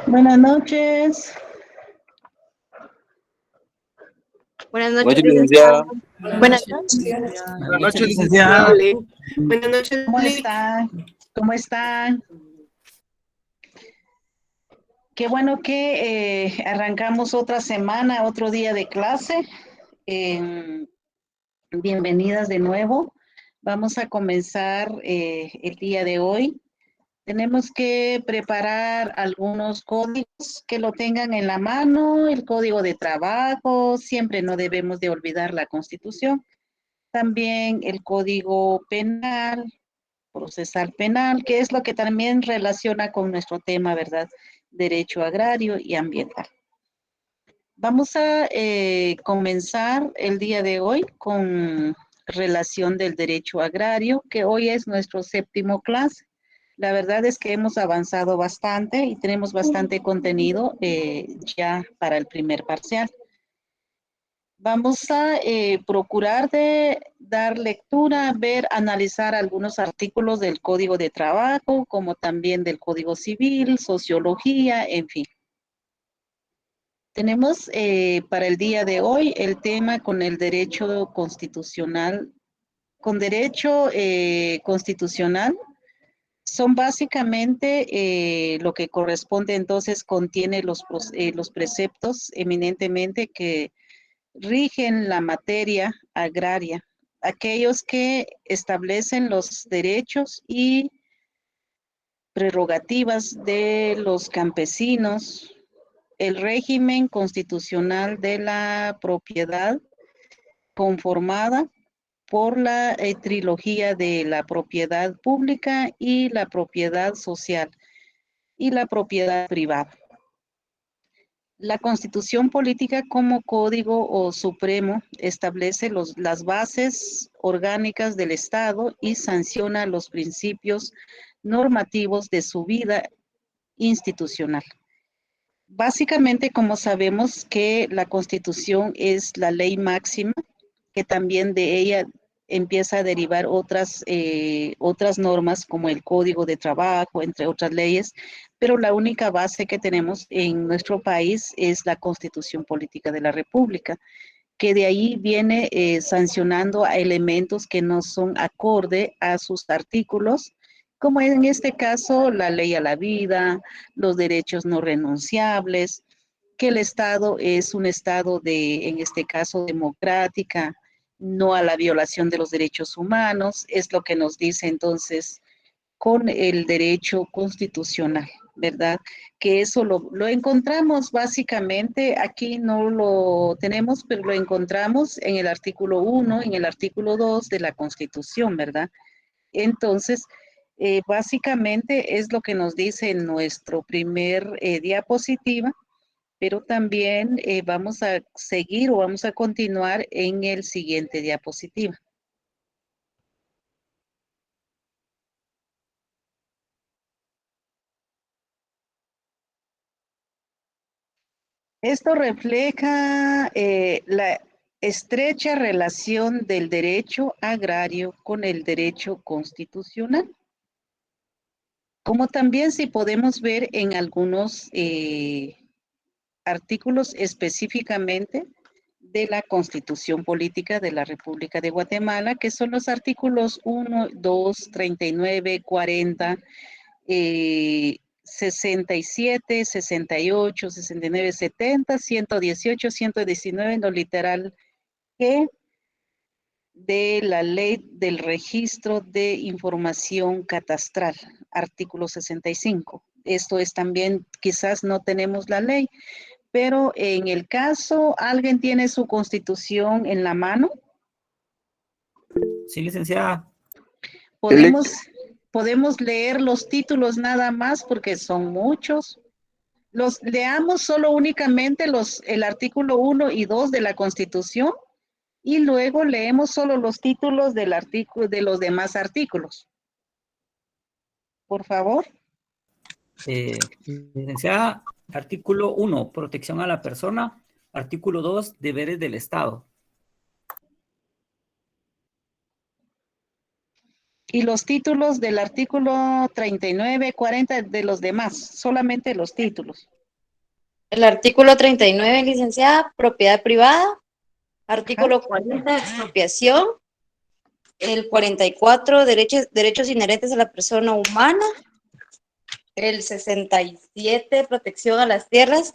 Buenas noches. Buenas noches, Noche, licenciada. licenciada. Buenas noches. Buenas noches, licenciada. Buenas noches, ¿Cómo Lic. están? ¿Cómo están? Qué bueno que arrancamos otra semana, otro día de clase. Bienvenidas de nuevo. Vamos a comenzar el día de hoy. Tenemos que preparar algunos códigos que lo tengan en la mano, el código de trabajo, siempre no debemos de olvidar la Constitución. También el código penal, procesal penal, que es lo que también relaciona con nuestro tema, ¿verdad? Derecho agrario y ambiental. Vamos a comenzar el día de hoy con relación del derecho agrario, que hoy es nuestro séptimo clase. La verdad es que hemos avanzado bastante y tenemos bastante contenido ya para el primer parcial. Vamos a procurar de dar lectura, ver, analizar algunos artículos del Código de Trabajo, como también del Código Civil, Sociología, en fin. Tenemos para el día de hoy el tema con el derecho constitucional. Con derecho constitucional son básicamente lo que corresponde entonces contiene los preceptos eminentemente que rigen la materia agraria, aquellos que establecen los derechos y prerrogativas de los campesinos, el régimen constitucional de la propiedad conformada por la trilogía de la propiedad pública y la propiedad social y la propiedad privada. La Constitución Política como código o supremo establece las bases orgánicas del Estado y sanciona los principios normativos de su vida institucional. Básicamente, como sabemos que la Constitución es la ley máxima, que también de ella empieza a derivar otras normas como el Código de Trabajo, entre otras leyes, pero la única base que tenemos en nuestro país es la Constitución Política de la República, que de ahí viene sancionando a elementos que no son acorde a sus artículos, como en este caso la ley a la vida, los derechos no renunciables, que el Estado es un Estado en este caso, democrática, no a la violación de los derechos humanos, es lo que nos dice entonces con el derecho constitucional, ¿verdad? Que eso lo encontramos básicamente, aquí no lo tenemos, pero lo encontramos en el artículo 1, en el artículo 2 de la Constitución, ¿verdad? Entonces, básicamente es lo que nos dice en nuestro primer diapositiva, pero también vamos a seguir o vamos a continuar en el siguiente diapositiva. Esto refleja la estrecha relación del derecho agrario con el derecho constitucional. Como también si podemos ver en algunos artículos específicamente de la Constitución Política de la República de Guatemala, que son los artículos 1, 2, 39, 40, 67, 68, 69, 70, 118, 119, en lo literal G de la Ley del Registro de Información Catastral, artículo 65. Esto es también, quizás no tenemos la ley, pero en el caso, ¿alguien tiene su constitución en la mano? Sí, licenciada. Podemos leer los títulos nada más porque son muchos. Los leamos solo únicamente el artículo 1 y 2 de la Constitución y luego leemos solo los títulos de los demás artículos. Por favor. Licenciada, artículo 1, protección a la persona. Artículo 2, deberes del Estado. Y los títulos del artículo 39, 40 de los demás, solamente los títulos. El artículo 39, licenciada, propiedad privada. Ajá. Artículo 40, expropiación. El 44, derechos inherentes a la persona humana. El 67, protección a las tierras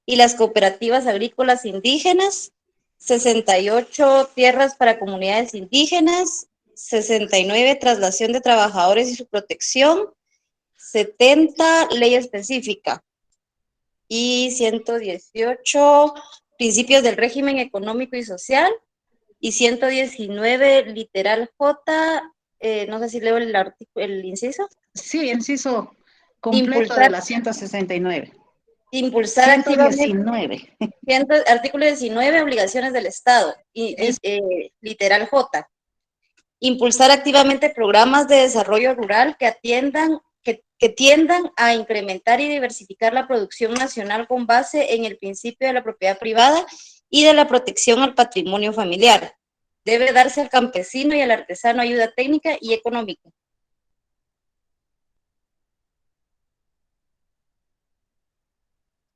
y las cooperativas agrícolas indígenas. 68, tierras para comunidades indígenas. 69, traslación de trabajadores y su protección. 70, ley específica. Y 118, principios del régimen económico y social. Y 119, literal J, no sé si leo el inciso. Sí, inciso completo de la 169. Impulsar activamente. 119. Artículo 19, obligaciones del Estado. Literal J. Impulsar activamente programas de desarrollo rural que tiendan a incrementar y diversificar la producción nacional con base en el principio de la propiedad privada y de la protección al patrimonio familiar. Debe darse al campesino y al artesano ayuda técnica y económica.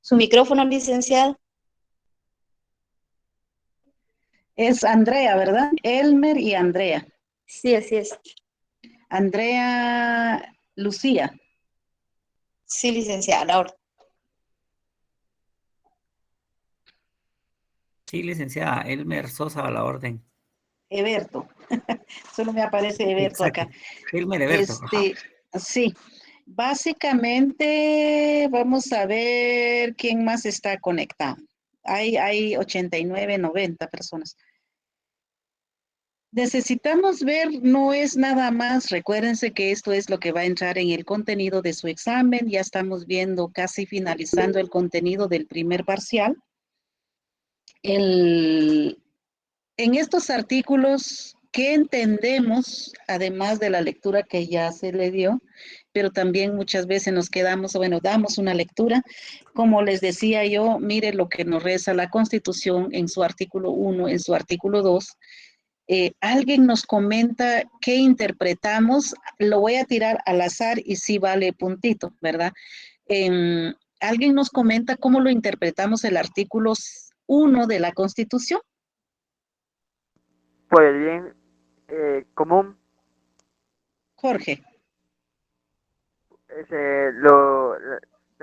Su micrófono, licenciado. Es Andrea, ¿verdad? Elmer y Andrea. Sí, así es. Andrea Lucía. Sí, licenciada, a la orden. Sí, licenciada, Elmer Sosa a la orden. Eberto. Solo me aparece Eberto. Exacto. Acá. Elmer Eberto. Sí. Básicamente, vamos a ver quién más está conectado. Hay 89, 90 personas. Necesitamos ver, no es nada más, recuérdense que esto es lo que va a entrar en el contenido de su examen, ya estamos viendo casi finalizando el contenido del primer parcial. En estos artículos, ¿qué entendemos, además de la lectura que ya se le dio? Pero también muchas veces nos quedamos, damos una lectura. Como les decía yo, mire lo que nos reza la Constitución en su artículo 1, en su artículo 2. Alguien nos comenta qué interpretamos, lo voy a tirar al azar y sí vale puntito, ¿verdad? Alguien nos comenta cómo lo interpretamos el artículo 1 de la Constitución. Por el bien común. Jorge. Lo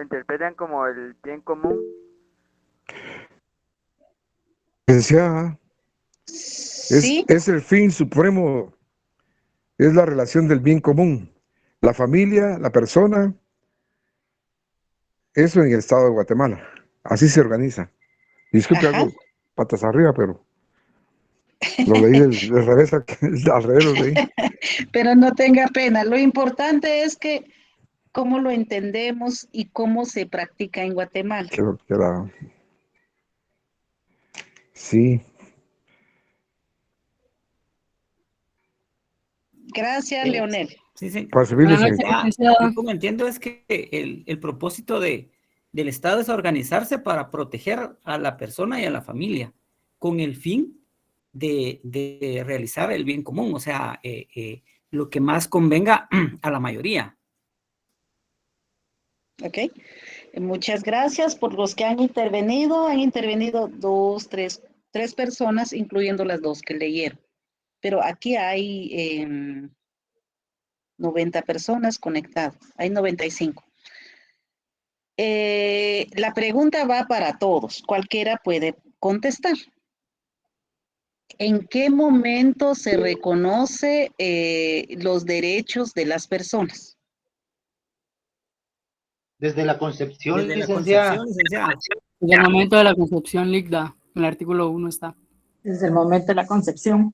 interpretan como el bien común. Licenciada, Sí. es el fin supremo, es la relación del bien común, la familia, la persona, eso en el estado de Guatemala, así se organiza. Disculpe Ajá. algo, patas arriba, pero lo leí del revés, al revés lo leí. Pero no tenga pena, lo importante es que cómo lo entendemos y cómo se practica en Guatemala. Sí. Gracias, Leonel. Sí. Para servirles, Yo como entiendo es que el propósito del Estado es organizarse para proteger a la persona y a la familia, con el fin de realizar el bien común, o sea, lo que más convenga a la mayoría. Ok. Muchas gracias por los que han intervenido. Han intervenido tres personas, incluyendo las dos que leyeron. Pero aquí hay 90 personas conectadas. Hay 95. La pregunta va para todos. Cualquiera puede contestar. ¿En qué momento se reconoce los derechos de las personas? Desde la concepción, Desde la licenciada. concepción, licenciada. Desde el momento de la concepción líquida, en el artículo 1 está. Desde el momento de la concepción.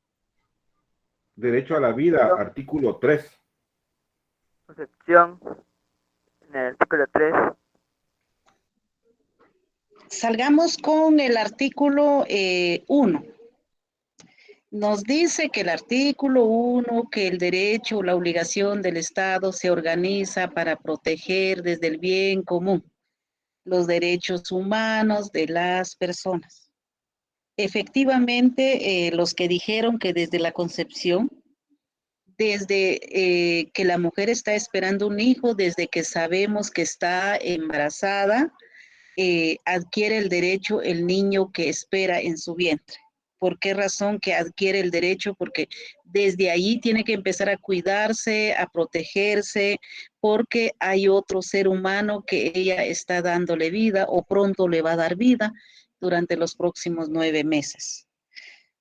Derecho a la vida, artículo 3. Concepción, en el artículo 3. Salgamos con el artículo 1. Nos dice que el artículo 1, que el derecho o la obligación del Estado se organiza para proteger desde el bien común los derechos humanos de las personas. Efectivamente, los que dijeron que desde la concepción, desde que la mujer está esperando un hijo, desde que sabemos que está embarazada, adquiere el derecho el niño que espera en su vientre. ¿Por qué razón que adquiere el derecho? Porque desde ahí tiene que empezar a cuidarse, a protegerse, porque hay otro ser humano que ella está dándole vida o pronto le va a dar vida durante los próximos 9 meses.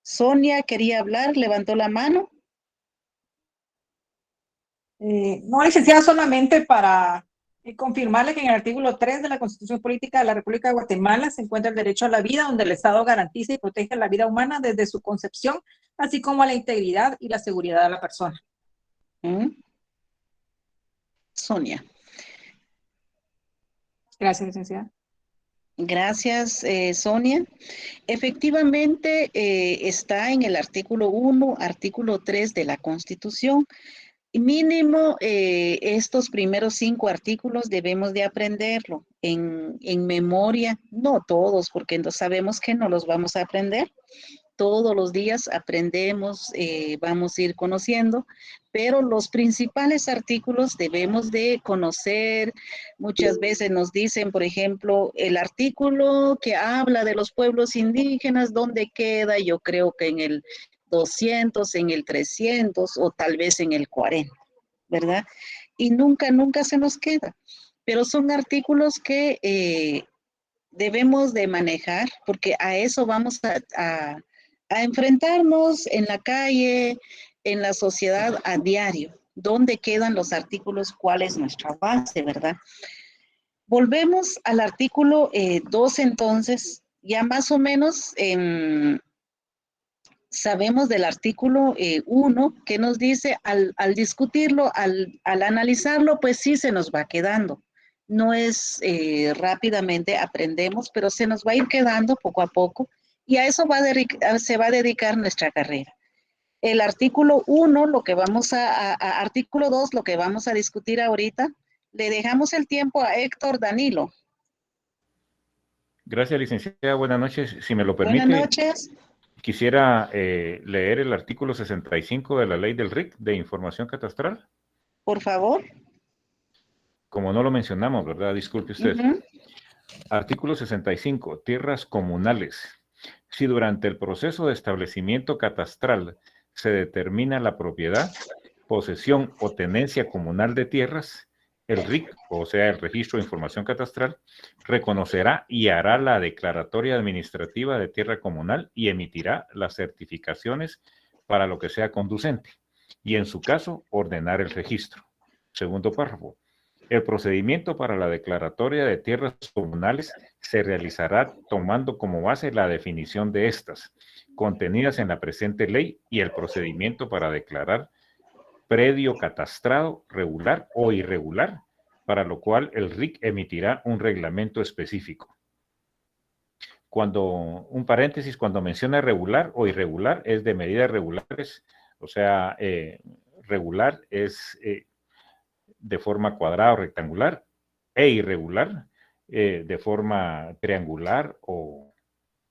Sonia quería hablar, levantó la mano. No, licenciada, solamente para confirmarle que en el artículo 3 de la Constitución Política de la República de Guatemala se encuentra el derecho a la vida, donde el Estado garantiza y protege la vida humana desde su concepción, así como a la integridad y la seguridad de la persona. Sonia. Gracias, licenciada. Gracias, Sonia. Efectivamente, está en el artículo 1, artículo 3 de la Constitución. Mínimo, estos primeros 5 artículos debemos de aprenderlo en memoria, no todos, porque sabemos que no los vamos a aprender. Todos los días aprendemos, vamos a ir conociendo, pero los principales artículos debemos de conocer. Muchas veces nos dicen, por ejemplo, el artículo que habla de los pueblos indígenas, ¿dónde queda? Yo creo que en el 200, en el 300 o tal vez en el 40, ¿verdad? Y nunca se nos queda. Pero son artículos que debemos de manejar porque a eso vamos a enfrentarnos en la calle, en la sociedad a diario. ¿Dónde quedan los artículos? ¿Cuál es nuestra base, verdad? Volvemos al artículo 2 entonces, ya más o menos sabemos del artículo 1 que nos dice al discutirlo, al analizarlo, pues sí se nos va quedando. No es rápidamente aprendemos, pero se nos va a ir quedando poco a poco y a eso se va a dedicar nuestra carrera. El artículo 1, lo que vamos artículo 2, lo que vamos a discutir ahorita, le dejamos el tiempo a Héctor Danilo. Gracias, licenciada. Buenas noches. Si me lo permite, buenas noches. Quisiera leer el artículo 65 de la ley del RIC de información catastral. Por favor. Como no lo mencionamos, ¿verdad? Disculpe usted. Artículo 65. Tierras comunales. Si durante el proceso de establecimiento catastral se determina la propiedad, posesión o tenencia comunal de tierras, el RIC, o sea, el Registro de Información Catastral, reconocerá y hará la declaratoria administrativa de tierra comunal y emitirá las certificaciones para lo que sea conducente, y en su caso, ordenar el registro. Segundo párrafo. El procedimiento para la declaratoria de tierras comunales se realizará tomando como base la definición de estas, contenidas en la presente ley, y el procedimiento para declarar predio catastrado regular o irregular, para lo cual el RIC emitirá un reglamento específico. Un paréntesis, cuando menciona regular o irregular, es de medidas regulares, o sea, regular es de forma cuadrada o rectangular, e irregular de forma triangular o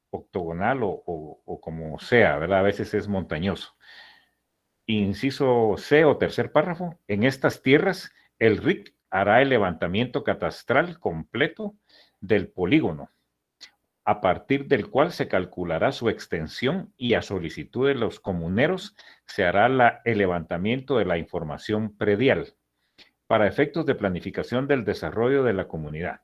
octogonal o como sea, ¿verdad? A veces es montañoso. Inciso C o tercer párrafo. En estas tierras, el RIC hará el levantamiento catastral completo del polígono, a partir del cual se calculará su extensión y a solicitud de los comuneros se hará el levantamiento de la información predial para efectos de planificación del desarrollo de la comunidad.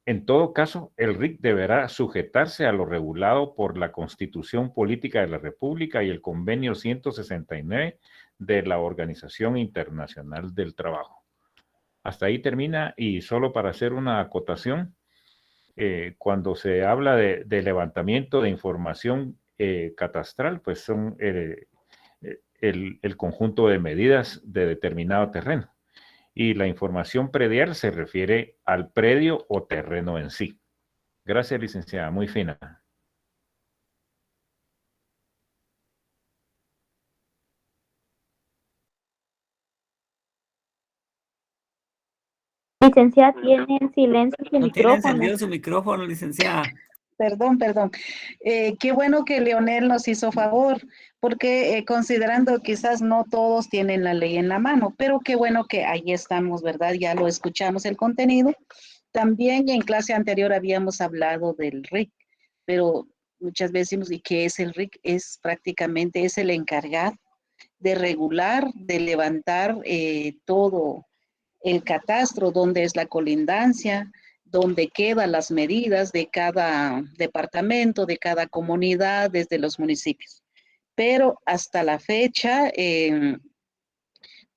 En todo caso, el RIC deberá sujetarse a lo regulado por la Constitución Política de la República y el Convenio 169 de la Organización Internacional del Trabajo. Hasta ahí termina, y solo para hacer una acotación, cuando se habla de levantamiento de información catastral, pues son el conjunto de medidas de determinado terreno. Y la información predial se refiere al predio o terreno en sí. Gracias, licenciada. Muy fina. Licenciada, tiene en silencio su No tiene micrófono. encendido su micrófono, licenciada. Perdón. Qué bueno que Leonel nos hizo favor, porque considerando quizás no todos tienen la ley en la mano, pero qué bueno que ahí estamos, ¿verdad? Ya lo escuchamos el contenido. También en clase anterior habíamos hablado del RIC, pero muchas veces decimos, ¿y qué es el RIC? Es prácticamente, es el encargado de regular, de levantar todo el catastro, donde es la colindancia, donde quedan las medidas de cada departamento, de cada comunidad, desde los municipios. Pero hasta la fecha,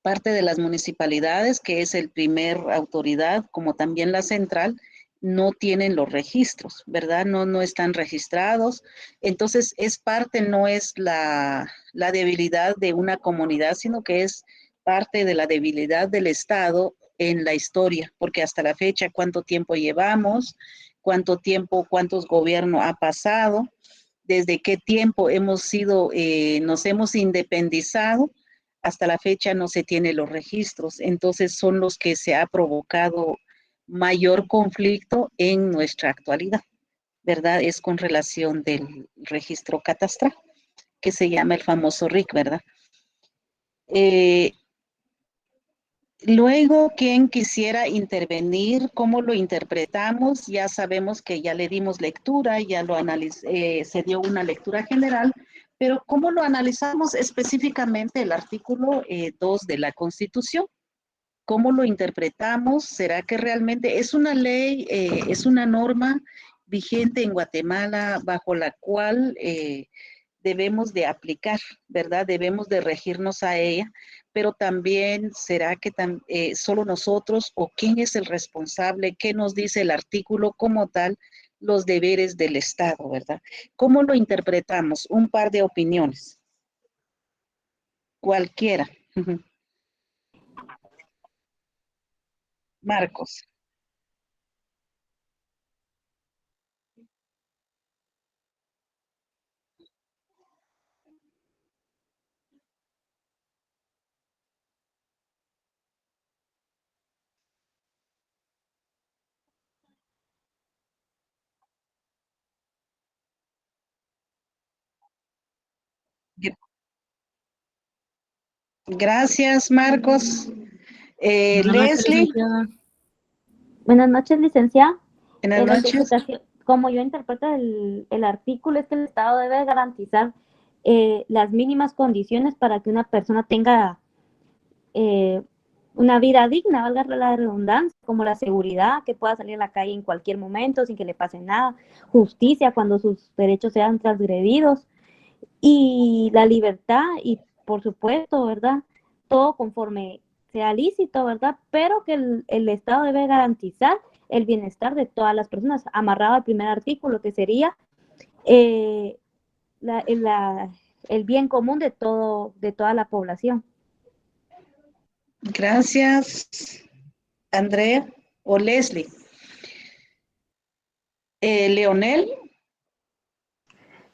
parte de las municipalidades, que es el primer autoridad, como también la central, no tienen los registros, ¿verdad? No están registrados. Entonces, es parte, no es la debilidad de una comunidad, sino que es parte de la debilidad del Estado en la historia, porque hasta la fecha, ¿cuánto tiempo llevamos? ¿Cuántos gobiernos ha pasado? ¿Desde qué tiempo hemos sido, nos hemos independizado? Hasta la fecha no se tienen los registros, entonces son los que se ha provocado mayor conflicto en nuestra actualidad, ¿verdad? Es con relación del registro catastral, que se llama el famoso RIC, ¿verdad? Luego, quien quisiera intervenir, ¿cómo lo interpretamos? Ya sabemos que ya le dimos lectura, ya lo se dio una lectura general, pero ¿cómo lo analizamos específicamente el artículo 2 de la Constitución? ¿Cómo lo interpretamos? ¿Será que realmente es una ley, es una norma vigente en Guatemala bajo la cual debemos de aplicar, ¿verdad? Debemos de regirnos a ella, pero también será que solo nosotros o quién es el responsable, qué nos dice el artículo como tal, los deberes del Estado, ¿verdad? ¿Cómo lo interpretamos? Un par de opiniones. Cualquiera. Marcos. Gracias, Marcos. Buenas noches, Leslie, licenciada. Buenas noches, licenciada. buenas La noches. interpretación, como yo interpreto el artículo, es que el Estado debe garantizar las mínimas condiciones para que una persona tenga una vida digna, valga la redundancia, como la seguridad, que pueda salir a la calle en cualquier momento sin que le pase nada, justicia cuando sus derechos sean transgredidos, y la libertad, y por supuesto, ¿verdad? Todo conforme sea lícito, ¿verdad? Pero que el Estado debe garantizar el bienestar de todas las personas, amarrado al primer artículo, que sería el bien común de toda la población. Gracias, Andrea o Leslie. Leonel.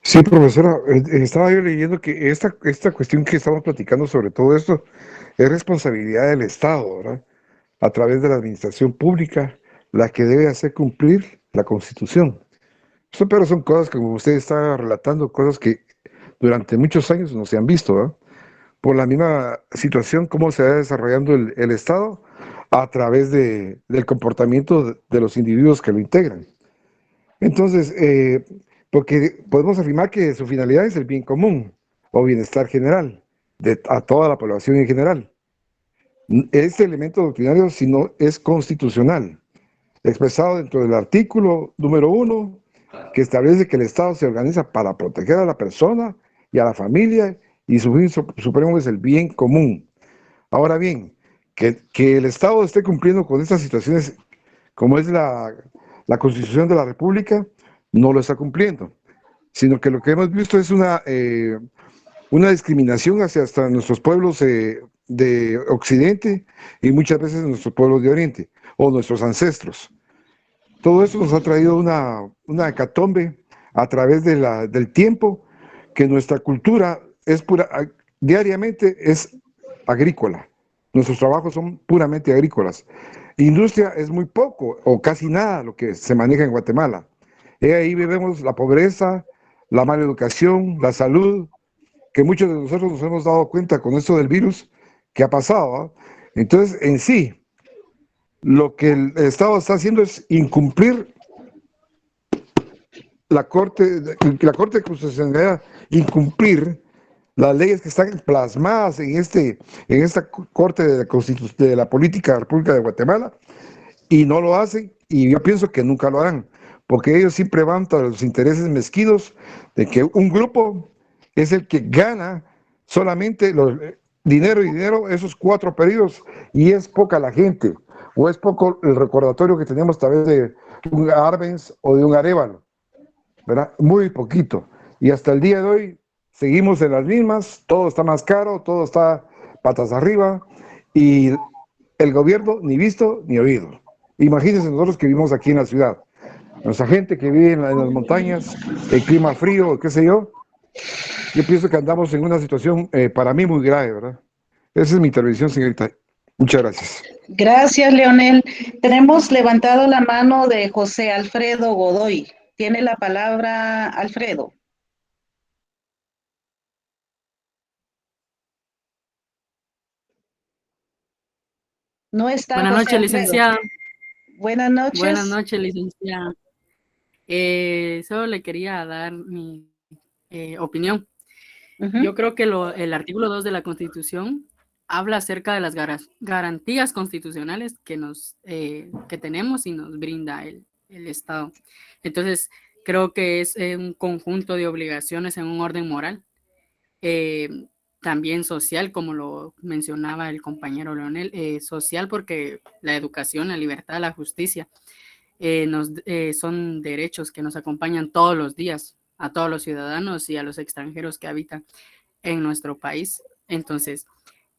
Sí, profesora, estaba yo leyendo que esta cuestión que estamos platicando sobre todo esto es responsabilidad del Estado, ¿verdad? A través de la administración pública, la que debe hacer cumplir la Constitución. Pero son cosas que, como usted está relatando, cosas que durante muchos años no se han visto, ¿verdad? Por la misma situación, cómo se va desarrollando el Estado a través del comportamiento de los individuos que lo integran. Entonces, porque podemos afirmar que su finalidad es el bien común o bienestar general a toda la población en general. Este elemento doctrinario, si no, es constitucional, expresado dentro del artículo número 1, que establece que el Estado se organiza para proteger a la persona y a la familia, y su fin supremo es el bien común. Ahora bien, que el Estado esté cumpliendo con estas situaciones, como es la Constitución de la República, no lo está cumpliendo, sino que lo que hemos visto es una discriminación hacia hasta nuestros pueblos de Occidente y muchas veces nuestros pueblos de Oriente, o nuestros ancestros. Todo eso nos ha traído una hecatombe a través del tiempo, que nuestra cultura es diariamente es agrícola. Nuestros trabajos son puramente agrícolas. Industria es muy poco o casi nada lo que se maneja en Guatemala. Ahí vemos la pobreza, la mala educación, la salud, que muchos de nosotros nos hemos dado cuenta con esto del virus que ha pasado, ¿ah? Entonces, en sí, lo que el Estado está haciendo es incumplir la Corte Constitucional, incumplir las leyes que están plasmadas en esta Corte de la Política de la República de Guatemala, y no lo hacen, y yo pienso que nunca lo harán, porque ellos siempre van tras los intereses mezquinos de que un grupo es el que gana solamente dinero y dinero esos 4 periodos, y es poca la gente, o es poco el recordatorio que tenemos a través de un Arbenz o de un Arévalo, ¿verdad? Muy poquito. Y hasta el día de hoy seguimos en las mismas, todo está más caro, todo está patas arriba, y el gobierno ni visto ni oído. Imagínense nosotros que vivimos aquí en la ciudad, nuestra gente que vive en las montañas, el clima frío, qué sé yo pienso que andamos en una situación para mí muy grave, ¿verdad? Esa es mi intervención, señorita. Muchas gracias. Gracias, Leonel. Tenemos levantado la mano de José Alfredo Godoy. Tiene la palabra, Alfredo. No está. Buenas José noches, Alfredo. licenciada. Buenas noches. Buenas noches, licenciada. Solo le quería dar mi opinión. Yo creo que el artículo 2 de la Constitución habla acerca de las garantías constitucionales que tenemos y nos brinda el Estado. Entonces, creo que es un conjunto de obligaciones en un orden moral, también social, como lo mencionaba el compañero Leonel, social porque la educación, la libertad, la justicia son derechos que nos acompañan todos los días a todos los ciudadanos y a los extranjeros que habitan en nuestro país. Entonces,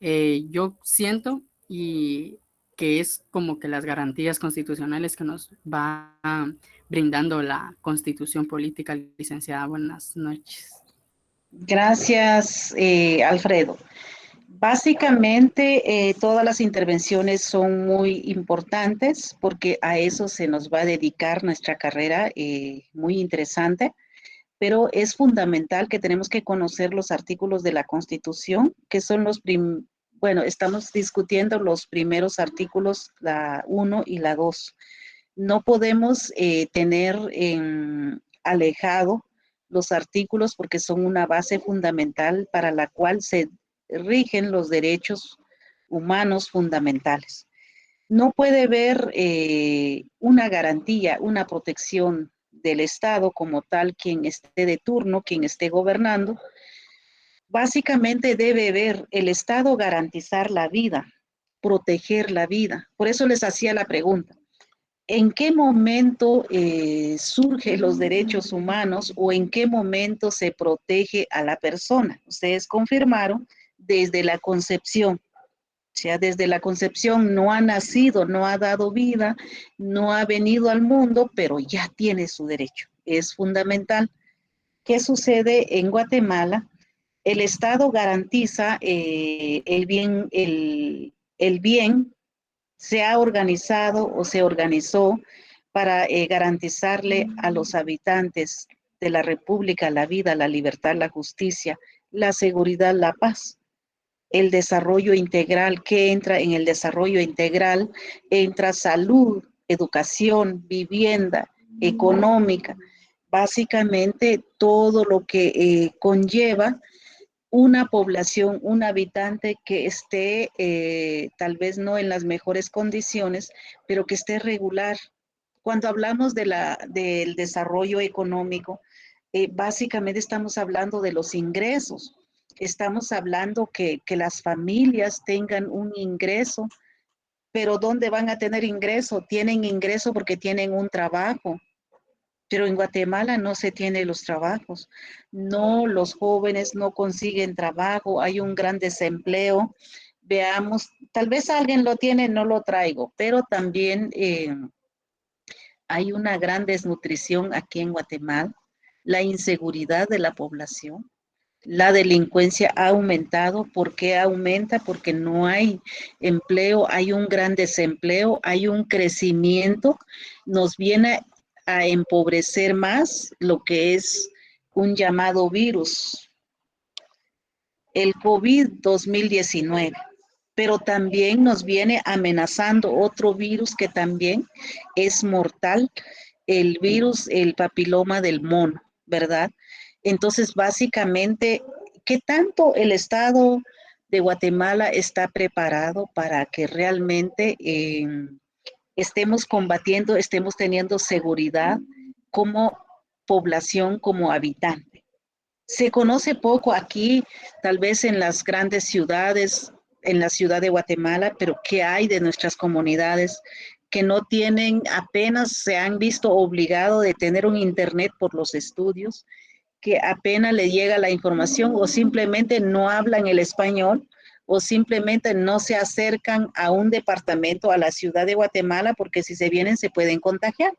yo siento que es como que las garantías constitucionales que nos va brindando la Constitución Política, licenciada. Buenas noches. Gracias, Alfredo. Básicamente, todas las intervenciones son muy importantes porque a eso se nos va a dedicar nuestra carrera, muy interesante, pero es fundamental que tenemos que conocer los artículos de la Constitución, que son bueno, estamos discutiendo los primeros artículos, la 1 y la 2. No podemos tener alejado los artículos porque son una base fundamental para la cual se rigen los derechos humanos fundamentales. No puede haber una garantía, una protección del Estado como tal, quien esté de turno, quien esté gobernando. Básicamente debe ver el Estado garantizar la vida, proteger la vida. Por eso les hacía la pregunta. ¿En qué momento surgen los derechos humanos o en qué momento se protege a la persona? Ustedes confirmaron desde la concepción. O sea, desde la concepción no ha nacido, no ha dado vida, no ha venido al mundo, pero ya tiene su derecho. Es fundamental. ¿Qué sucede en Guatemala? El Estado garantiza el bien se ha organizado o se organizó para garantizarle a los habitantes de la República la vida, la libertad, la justicia, la seguridad, la paz. El desarrollo integral, ¿qué entra en el desarrollo integral? Entra salud, educación, vivienda, económica, básicamente todo lo que conlleva una población, un habitante que esté tal vez no en las mejores condiciones, pero que esté regular. Cuando hablamos del desarrollo económico, básicamente estamos hablando de los ingresos. Estamos hablando que las familias tengan un ingreso, pero ¿dónde van a tener ingreso? Tienen ingreso porque tienen un trabajo. Pero en Guatemala no se tienen los trabajos. No, los jóvenes no consiguen trabajo, hay un gran desempleo. Veamos, tal vez alguien lo tiene, no lo traigo, pero también hay una gran desnutrición aquí en Guatemala, la inseguridad de la población. La delincuencia ha aumentado. ¿Por qué aumenta? Porque no hay empleo, hay un gran desempleo, hay un crecimiento. Nos viene a empobrecer más lo que es un llamado virus, el COVID-2019, pero también nos viene amenazando otro virus que también es mortal, el virus, el papiloma del mono, ¿verdad? Entonces, básicamente, ¿qué tanto el Estado de Guatemala está preparado para que realmente estemos combatiendo, estemos teniendo seguridad como población, como habitante? Se conoce poco aquí, tal vez en las grandes ciudades, en la ciudad de Guatemala, pero ¿qué hay de nuestras comunidades que no tienen, apenas se han visto obligados de tener un internet por los estudios, que apenas le llega la información o simplemente no hablan el español o simplemente no se acercan a un departamento, a la ciudad de Guatemala, porque si se vienen se pueden contagiar?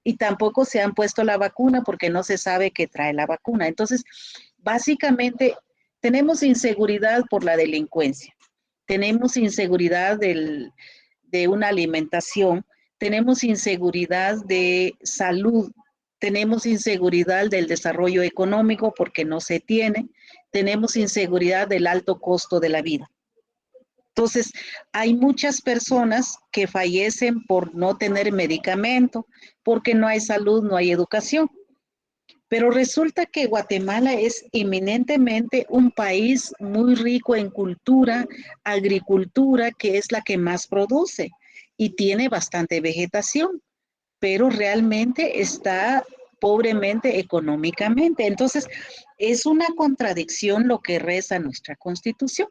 Y tampoco se han puesto la vacuna porque no se sabe qué trae la vacuna. Entonces, básicamente, tenemos inseguridad por la delincuencia, tenemos inseguridad de una alimentación, tenemos inseguridad de salud, tenemos inseguridad del desarrollo económico porque no se tiene, tenemos inseguridad del alto costo de la vida. Entonces, hay muchas personas que fallecen por no tener medicamento, porque no hay salud, no hay educación. Pero resulta que Guatemala es eminentemente un país muy rico en cultura, agricultura, que es la que más produce y tiene bastante vegetación, pero realmente está pobremente económicamente. Entonces, es una contradicción lo que reza nuestra Constitución.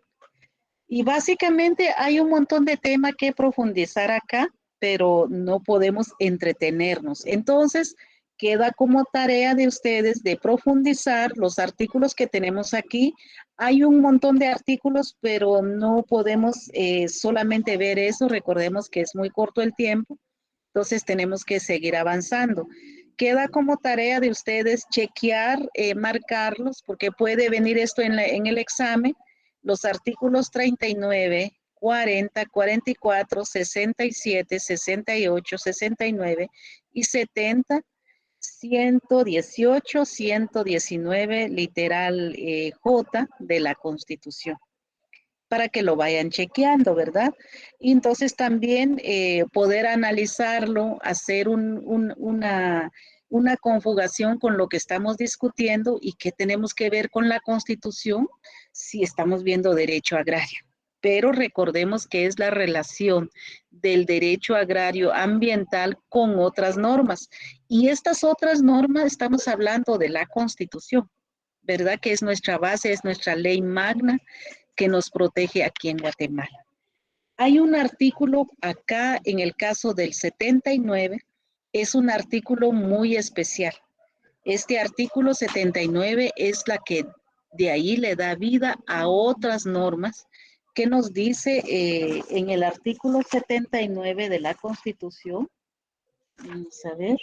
Y básicamente hay un montón de temas que profundizar acá, pero no podemos entretenernos. Entonces, queda como tarea de ustedes de profundizar los artículos que tenemos aquí. Hay un montón de artículos, pero no podemos solamente ver eso. Recordemos que es muy corto el tiempo, entonces tenemos que seguir avanzando. Queda como tarea de ustedes chequear, marcarlos, porque puede venir esto en el examen. Los artículos 39, 40, 44, 67, 68, 69 y 70, 118, 119, literal J de la Constitución, para que lo vayan chequeando, ¿verdad? Y entonces también poder analizarlo, hacer una conjugación con lo que estamos discutiendo y que tenemos que ver con la Constitución si estamos viendo derecho agrario. Pero recordemos que es la relación del derecho agrario ambiental con otras normas. Y estas otras normas estamos hablando de la Constitución, ¿verdad? Que es nuestra base, es nuestra ley magna que nos protege aquí en Guatemala. Hay un artículo acá en el caso del 79, es un artículo muy especial. Este artículo 79 es la que de ahí le da vida a otras normas que nos dice en el artículo 79 de la Constitución. Vamos a ver.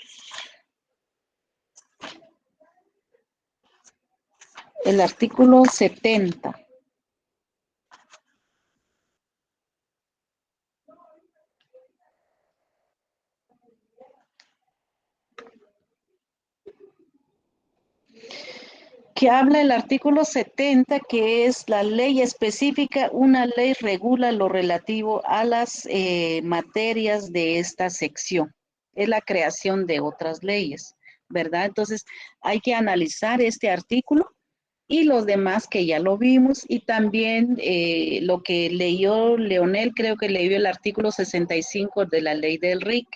El artículo 70. Que habla el artículo 70, que es la ley específica, una ley regula lo relativo a las materias de esta sección. Es la creación de otras leyes, ¿verdad? Entonces, hay que analizar este artículo y los demás que ya lo vimos, y también lo que leyó Leonel, creo que leyó el artículo 65 de la ley del RIC.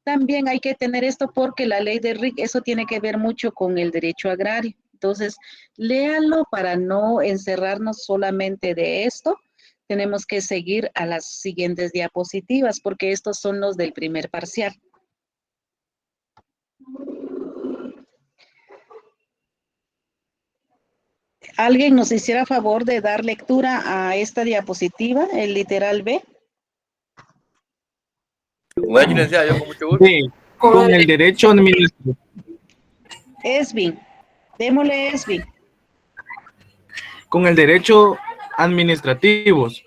También hay que tener esto porque la ley del RIC, eso tiene que ver mucho con el derecho agrario. Entonces, léanlo para no encerrarnos solamente de esto. Tenemos que seguir a las siguientes diapositivas porque estos son los del primer parcial. ¿Alguien nos hiciera favor de dar lectura a esta diapositiva, el literal B? Bueno, licenciada, yo con mucho gusto. Sí, con el derecho administrativo. Esvin, démosle Esvin. Con el derecho administrativos.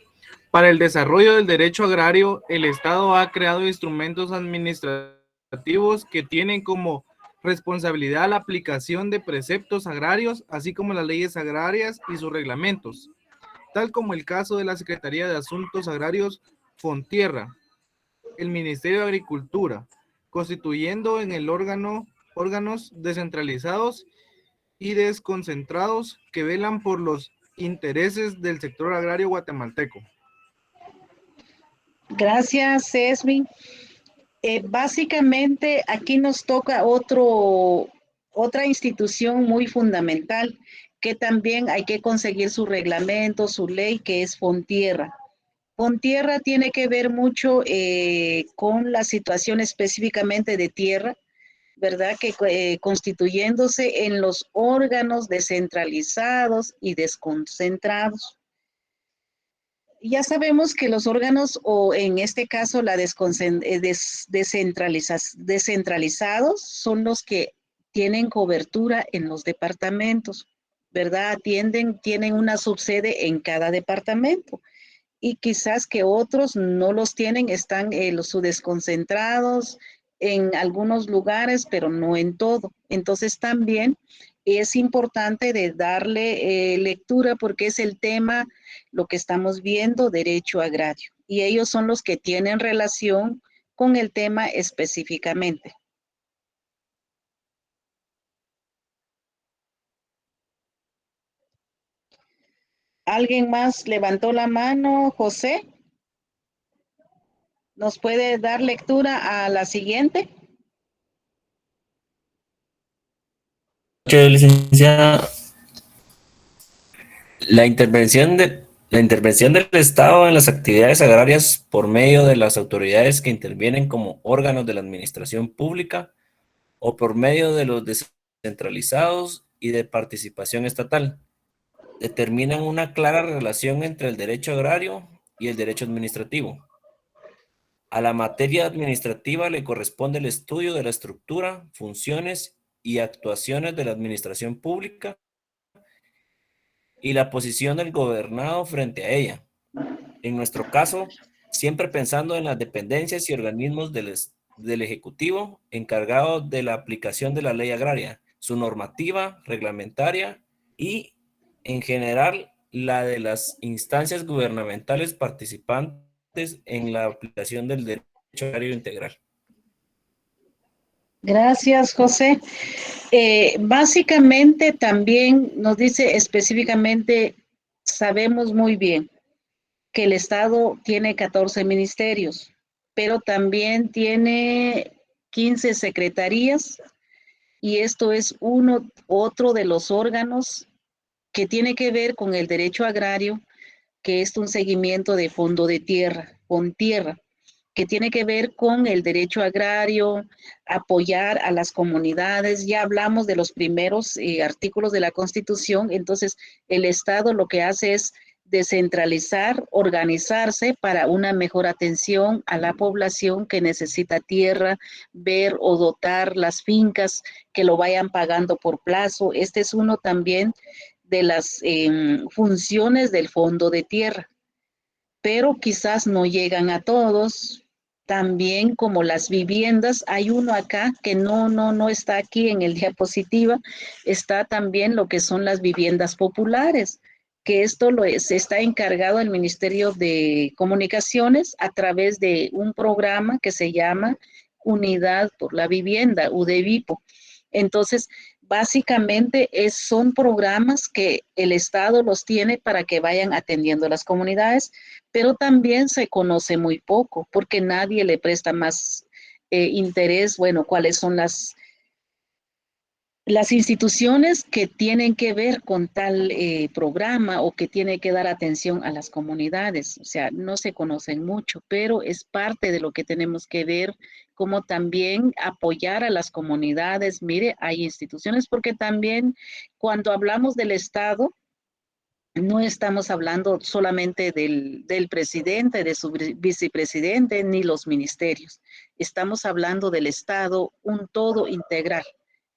Para el desarrollo del derecho agrario, el Estado ha creado instrumentos administrativos que tienen como responsabilidad a la aplicación de preceptos agrarios, así como las leyes agrarias y sus reglamentos, tal como el caso de la Secretaría de Asuntos Agrarios Fontierra, el Ministerio de Agricultura, constituyendo en el órganos descentralizados y desconcentrados que velan por los intereses del sector agrario guatemalteco. Gracias, Esmi. Básicamente, aquí nos toca otra institución muy fundamental, que también hay que conseguir su reglamento, su ley, que es Fontierra. Fontierra tiene que ver mucho con la situación específicamente de tierra, ¿verdad? Que constituyéndose en los órganos descentralizados y desconcentrados. Ya sabemos que los órganos, o en este caso descentralizados, son los que tienen cobertura en los departamentos, ¿verdad? Tienen una subsede en cada departamento. Y quizás que otros no los tienen, están los desconcentrados en algunos lugares, pero no en todo. Entonces también es importante de darle lectura, porque es el tema, lo que estamos viendo, derecho agrario. Y ellos son los que tienen relación con el tema específicamente. ¿Alguien más levantó la mano? José, ¿nos puede dar lectura a la siguiente? Licenciada, la intervención del Estado en las actividades agrarias por medio de las autoridades que intervienen como órganos de la administración pública o por medio de los descentralizados y de participación estatal determinan una clara relación entre el derecho agrario y el derecho administrativo. A la materia administrativa le corresponde el estudio de la estructura, funciones y actuaciones de la administración pública y la posición del gobernado frente a ella. En nuestro caso, siempre pensando en las dependencias y organismos del Ejecutivo encargados de la aplicación de la ley agraria, su normativa reglamentaria y, en general, la de las instancias gubernamentales participantes en la aplicación del derecho agrario integral. Gracias, José. Básicamente también nos dice específicamente, sabemos muy bien que el Estado tiene 14 ministerios, pero también tiene 15 secretarías, y esto es otro de los órganos que tiene que ver con el derecho agrario, que es un seguimiento de fondo de tierra, Fontierra, que tiene que ver con el derecho agrario, apoyar a las comunidades. Ya hablamos de los primeros artículos de la Constitución. Entonces, el Estado lo que hace es descentralizar, organizarse para una mejor atención a la población que necesita tierra, ver o dotar las fincas que lo vayan pagando por plazo. Este es uno también de las funciones del fondo de tierra, pero quizás no llegan a todos. También, como las viviendas, hay uno acá que no está aquí en el diapositiva, está también lo que son las viviendas populares, que esto está encargado el Ministerio de Comunicaciones a través de un programa que se llama Unidad por la Vivienda, UDEVIPO. Entonces, básicamente son programas que el Estado los tiene para que vayan atendiendo a las comunidades, pero también se conoce muy poco porque nadie le presta más interés. Bueno, cuáles son las instituciones que tienen que ver con tal programa o que tienen que dar atención a las comunidades. O sea, no se conocen mucho, pero es parte de lo que tenemos que ver, como también apoyar a las comunidades. Mire, hay instituciones, porque también cuando hablamos del Estado, no estamos hablando solamente del presidente, de su vicepresidente, ni los ministerios. Estamos hablando del Estado, un todo integral.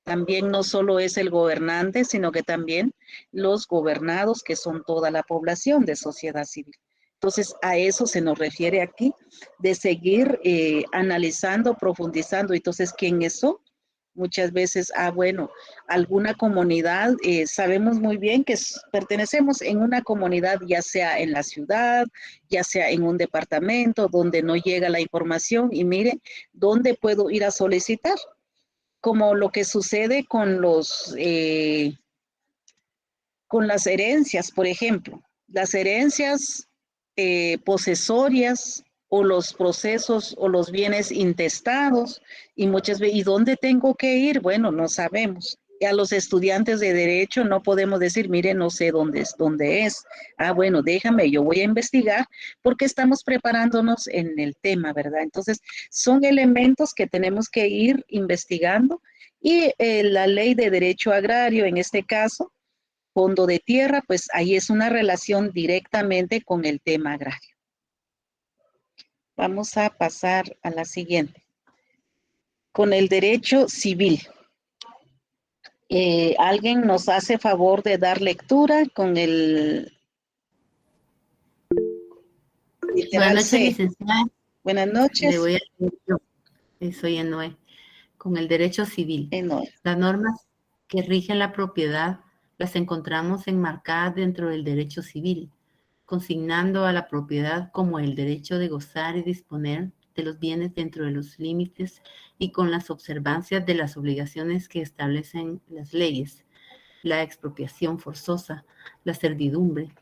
También no solo es el gobernante, sino que también los gobernados, que son toda la población de sociedad civil. Entonces, a eso se nos refiere aquí, de seguir analizando, profundizando. Entonces, ¿quiénes son? Muchas veces, bueno, alguna comunidad, sabemos muy bien que pertenecemos en una comunidad, ya sea en la ciudad, ya sea en un departamento donde no llega la información y mire, ¿dónde puedo ir a solicitar? Como lo que sucede con con las herencias, por ejemplo. Las herencias posesorias o los procesos o los bienes intestados y muchas veces, ¿y dónde tengo que ir? Bueno, no sabemos. Y a los estudiantes de derecho no podemos decir, mire, no sé dónde es. Bueno, déjame, yo voy a investigar porque estamos preparándonos en el tema, ¿verdad? Entonces, son elementos que tenemos que ir investigando y la ley de derecho agrario, en este caso, fondo de tierra, pues ahí es una relación directamente con el tema agrario. Vamos a pasar a la siguiente. Con el derecho civil. ¿Alguien nos hace favor de dar lectura con el literal Buenas noches, C? licenciada. Buenas noches. Le voy a leer yo. Soy Enoé. Con el derecho civil. Las normas que rigen la propiedad las encontramos enmarcadas dentro del derecho civil, consignando a la propiedad como el derecho de gozar y disponer de los bienes dentro de los límites y con las observancias de las obligaciones que establecen las leyes, la expropiación forzosa, la servidumbre,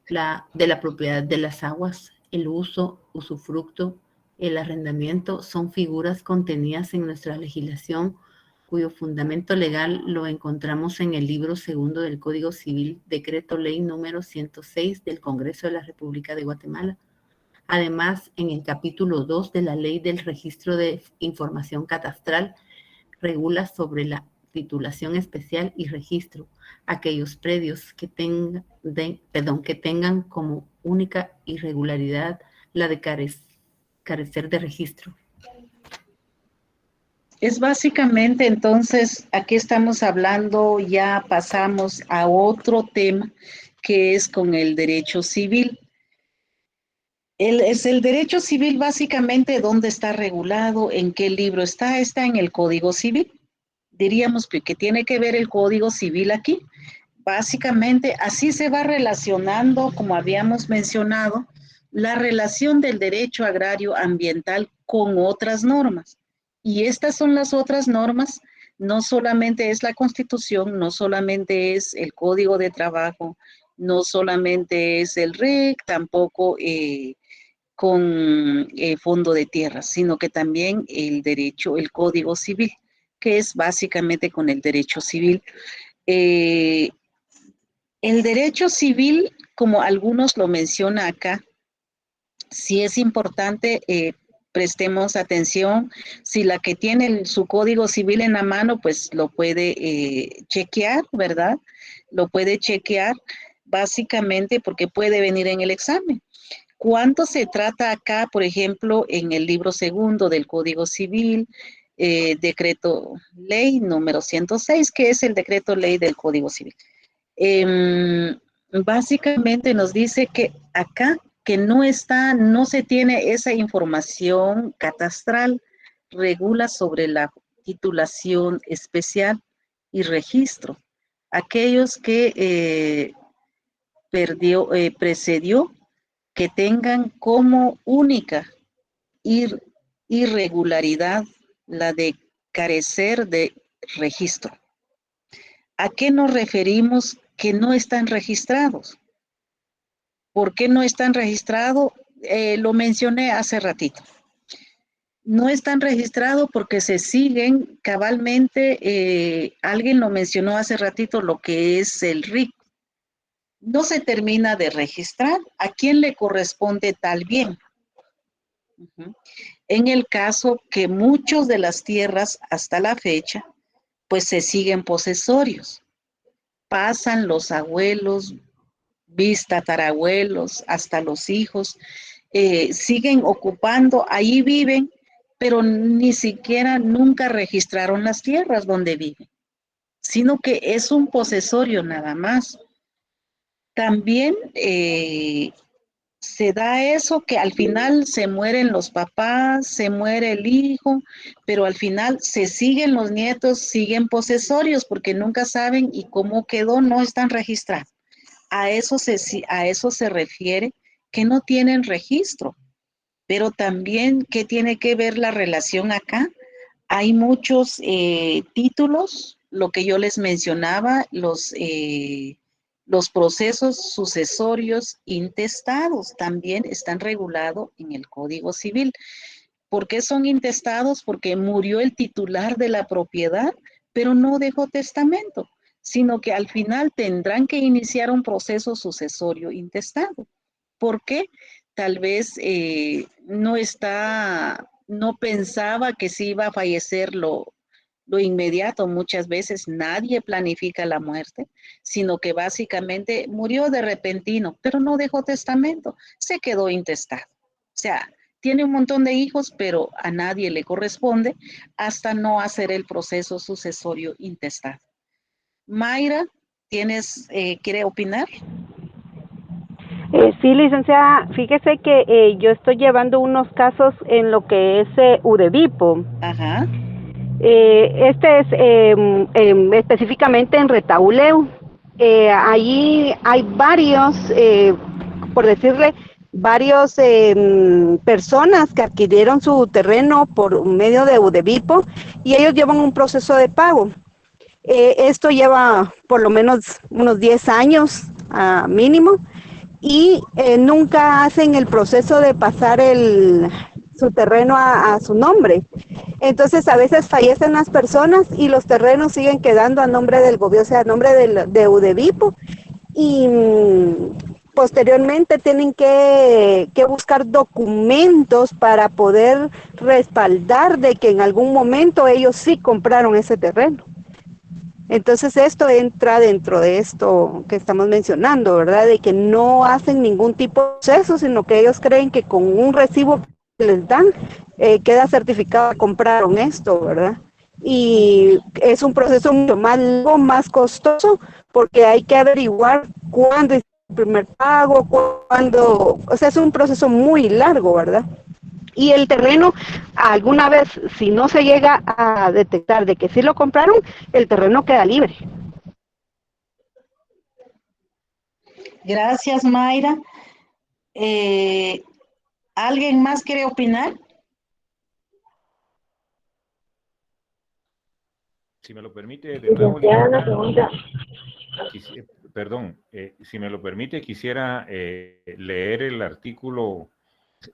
de la propiedad de las aguas, el uso, usufructo, el arrendamiento son figuras contenidas en nuestra legislación cuyo fundamento legal lo encontramos en el libro segundo del Código Civil, Decreto Ley número 106 del Congreso de la República de Guatemala. Además, en el capítulo 2 de la Ley del Registro de Información Catastral, regula sobre la titulación especial y registro aquellos predios que tengan como única irregularidad la de carecer de registro. Es básicamente, entonces, aquí estamos hablando, ya pasamos a otro tema que es con el derecho civil. Es el derecho civil básicamente dónde está regulado, en qué libro está en el Código Civil. Diríamos que tiene que ver el Código Civil aquí. Básicamente así se va relacionando, como habíamos mencionado, la relación del derecho agrario ambiental con otras normas. Y estas son las otras normas, no solamente es la Constitución, no solamente es el Código de Trabajo, no solamente es el REC, tampoco con fondo de tierra, sino que también el derecho, el Código Civil, que es básicamente con el derecho civil. El derecho civil, como algunos lo mencionan acá, sí es importante, prestemos atención. Si la que tiene su Código Civil en la mano, pues lo puede chequear, ¿verdad? Lo puede chequear básicamente porque puede venir en el examen. ¿Cuánto se trata acá, por ejemplo, en el libro segundo del Código Civil, decreto ley número 106, que es el decreto ley del Código Civil? Básicamente nos dice que acá que no se tiene esa información catastral, regula sobre la titulación especial y registro. Aquellos que precedió, que tengan como única irregularidad la de carecer de registro. ¿A qué nos referimos que no están registrados? ¿Por qué no están registrados? Lo mencioné hace ratito. No están registrados porque se siguen cabalmente, alguien lo mencionó hace ratito, lo que es el RIC. No se termina de registrar. ¿A quién le corresponde tal bien? En el caso que muchos de las tierras hasta la fecha, pues se siguen posesorios. Pasan los abuelos, tatarabuelos, hasta los hijos, siguen ocupando, ahí viven, pero ni siquiera nunca registraron las tierras donde viven, sino que es un posesorio nada más. También se da eso que al final se mueren los papás, se muere el hijo, pero al final se siguen los nietos, siguen posesorios porque nunca saben y cómo quedó, no están registrados. A eso se refiere que no tienen registro, pero también, ¿qué tiene que ver la relación acá? Hay muchos títulos, lo que yo les mencionaba, los procesos sucesorios intestados también están regulados en el Código Civil. ¿Por qué son intestados? Porque murió el titular de la propiedad, pero no dejó testamento, sino que al final tendrán que iniciar un proceso sucesorio intestado. ¿Por qué? Tal vez no pensaba que se iba a fallecer lo inmediato. Muchas veces nadie planifica la muerte, sino que básicamente murió de repentino, pero no dejó testamento, se quedó intestado. O sea, tiene un montón de hijos, pero a nadie le corresponde hasta no hacer el proceso sucesorio intestado. Mayra, ¿quiere opinar? Sí, licenciada, fíjese que yo estoy llevando unos casos en lo que es UDEVIPO. Ajá. Este es específicamente en Retauleu. Allí hay varios, por decirle, varios personas que adquirieron su terreno por medio de UDEVIPO y ellos llevan un proceso de pago. Esto lleva por lo menos unos 10 años mínimo. Y nunca hacen el proceso de pasar su terreno a su nombre. Entonces a veces fallecen las personas y los terrenos siguen quedando a nombre del gobierno, o sea, a nombre de UDEVIPO, y posteriormente tienen que buscar documentos para poder respaldar de que en algún momento ellos sí compraron ese terreno. Entonces esto entra dentro de esto que estamos mencionando, ¿verdad? De que no hacen ningún tipo de proceso, sino que ellos creen que con un recibo que les dan, queda certificado que compraron esto, ¿verdad? Y es un proceso mucho más largo, más costoso, porque hay que averiguar cuándo es el primer pago, o sea, es un proceso muy largo, ¿verdad? Y el terreno, alguna vez, si no se llega a detectar de que sí lo compraron, el terreno queda libre. Gracias, Mayra. ¿Alguien más quiere opinar? Si me lo permite, de nuevo, si me lo permite, quisiera leer el artículo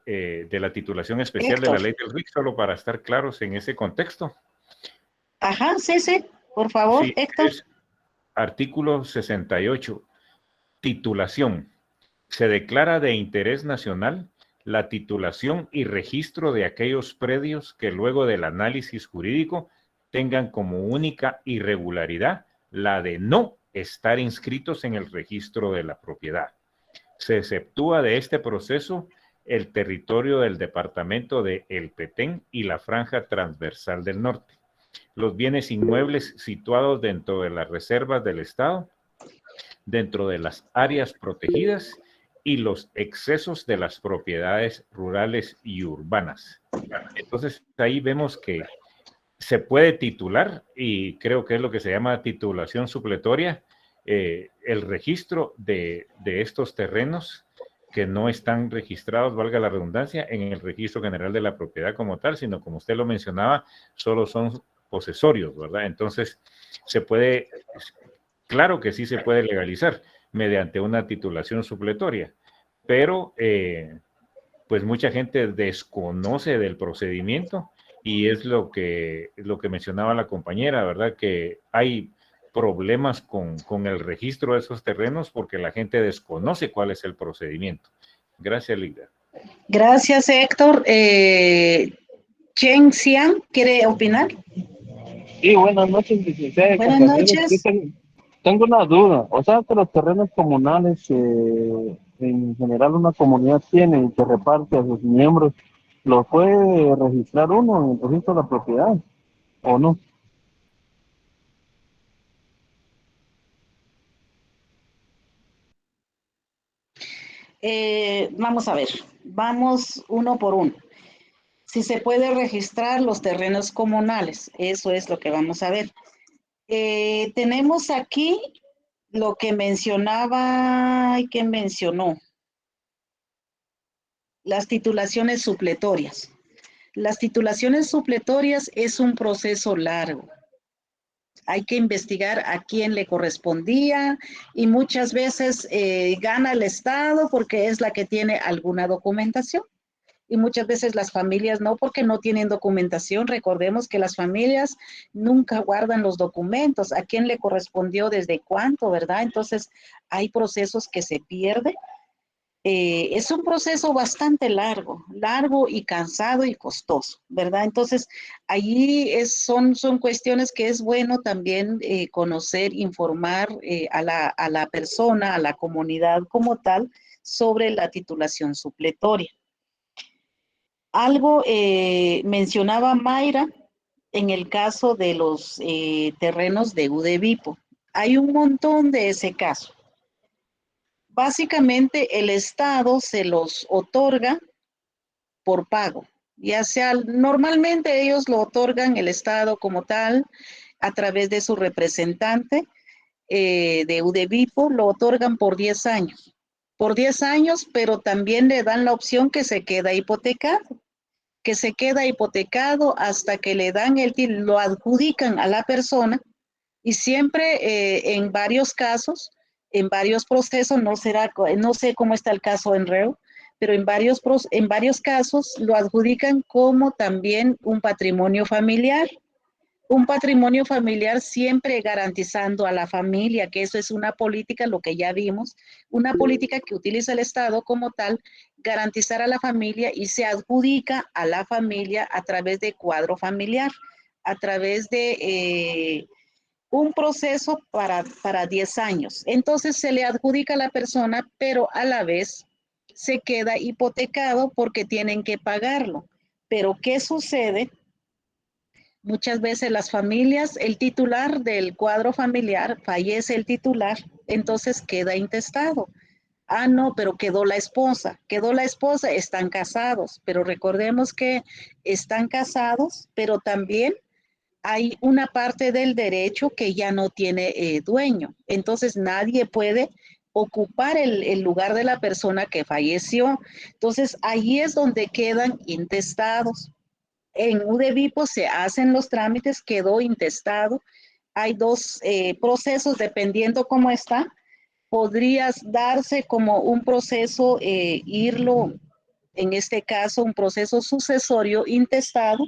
de la titulación especial de la ley del RIC, solo para estar claros en ese contexto. Ajá, sí, por favor, sí, Héctor. Es artículo 68, titulación. Se declara de interés nacional la titulación y registro de aquellos predios que luego del análisis jurídico tengan como única irregularidad la de no estar inscritos en el registro de la propiedad. Se exceptúa de este proceso el territorio del departamento de El Petén y la franja transversal del norte. Los bienes inmuebles situados dentro de las reservas del Estado, dentro de las áreas protegidas y los excesos de las propiedades rurales y urbanas. Entonces, ahí vemos que se puede titular, y creo que es lo que se llama titulación supletoria, el registro de estos terrenos que no están registrados, valga la redundancia, en el registro general de la propiedad como tal, sino como usted lo mencionaba, solo son posesorios, ¿verdad? Entonces, se puede, claro que sí se puede legalizar mediante una titulación supletoria, pero pues mucha gente desconoce del procedimiento y es lo que mencionaba la compañera, ¿verdad? Que hay problemas con el registro de esos terrenos porque la gente desconoce cuál es el procedimiento. Gracias, Lida. Gracias, Héctor. Chen Xiang, ¿quiere opinar? Sí, buenas noches, licenciada. Buenas noches. Tengo una duda. O sea, que los terrenos comunales, en general una comunidad tiene y que reparte a sus miembros, ¿los puede registrar uno en el registro de la propiedad o no? Vamos a ver, vamos uno por uno. Si se puede registrar los terrenos comunales, eso es lo que vamos a ver. Tenemos aquí lo que mencionaba, y que mencionó, las titulaciones supletorias. Las titulaciones supletorias es un proceso largo. Hay que investigar a quién le correspondía y muchas veces gana el Estado porque es la que tiene alguna documentación. Y muchas veces las familias no, porque no tienen documentación. Recordemos que las familias nunca guardan los documentos, a quién le correspondió, desde cuánto, ¿verdad? Entonces hay procesos que se pierden. Es un proceso bastante largo y cansado y costoso, ¿verdad? Entonces allí son cuestiones que es bueno también conocer, informar a la persona, a la comunidad como tal, sobre la titulación supletoria. Algo mencionaba Mayra en el caso de los terrenos de Udebipo. Hay un montón de ese caso. Básicamente el Estado se los otorga por pago, ya sea, normalmente ellos lo otorgan el Estado como tal, a través de su representante de Udebipo, lo otorgan por 10 años. Por 10 años, pero también le dan la opción que se queda hipotecado. Hasta que le dan lo adjudican a la persona, y siempre en varios casos, en varios procesos, no sé cómo está el caso en Reu, pero en varios casos lo adjudican como también un patrimonio familiar. Un patrimonio familiar siempre garantizando a la familia, que eso es una política, lo que ya vimos, una política que utiliza el Estado como tal, garantizar a la familia, y se adjudica a la familia a través de cuadro familiar, a través de un proceso para 10 años. Entonces se le adjudica a la persona, pero a la vez se queda hipotecado porque tienen que pagarlo. Pero ¿qué sucede? Muchas veces las familias, el titular del cuadro familiar, fallece el titular, entonces queda intestado. Ah, no, pero quedó la esposa, están casados, pero recordemos que están casados, pero también hay una parte del derecho que ya no tiene dueño. Entonces nadie puede ocupar el lugar de la persona que falleció. Entonces ahí es donde quedan intestados. En Udebipo se hacen los trámites, quedó intestado. Hay dos procesos, dependiendo cómo está. Podrías darse como un proceso, en este caso, un proceso sucesorio intestado,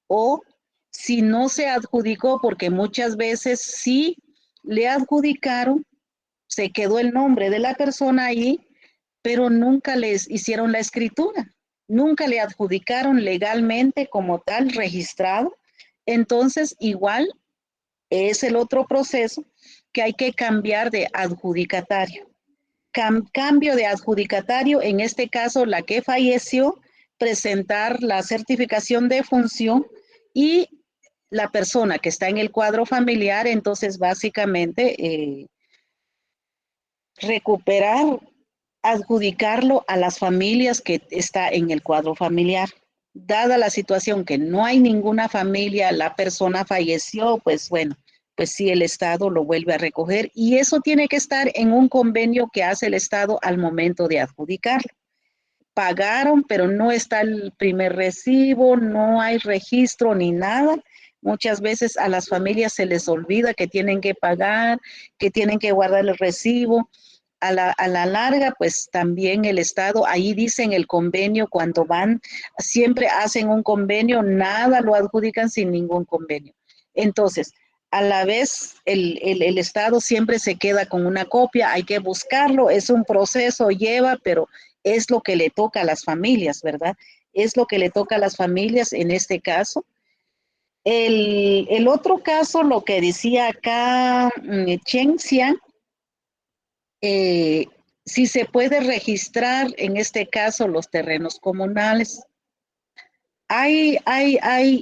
o si no se adjudicó, porque muchas veces sí le adjudicaron, se quedó el nombre de la persona ahí, pero nunca les hicieron la escritura, nunca le adjudicaron legalmente como tal registrado. Entonces igual es el otro proceso que hay que cambiar de adjudicatario. Cambio de adjudicatario, en este caso la que falleció, presentar la certificación de función, y la persona que está en el cuadro familiar, entonces básicamente recuperar, adjudicarlo a las familias que está en el cuadro familiar. Dada la situación que no hay ninguna familia, la persona falleció, pues bueno, pues sí, el Estado lo vuelve a recoger, y eso tiene que estar en un convenio que hace el Estado al momento de adjudicarlo. Pagaron, pero no está el primer recibo, no hay registro ni nada. Muchas veces a las familias se les olvida que tienen que pagar, que tienen que guardar el recibo. A la larga, pues también el Estado, ahí dicen el convenio, cuando van, siempre hacen un convenio, nada lo adjudican sin ningún convenio. Entonces, a la vez, el Estado siempre se queda con una copia, hay que buscarlo, es un proceso, lleva, pero es lo que le toca a las familias, ¿verdad? Es lo que le toca a las familias en este caso. El otro caso, lo que decía acá Chen Xian, si se puede registrar en este caso los terrenos comunales. Hay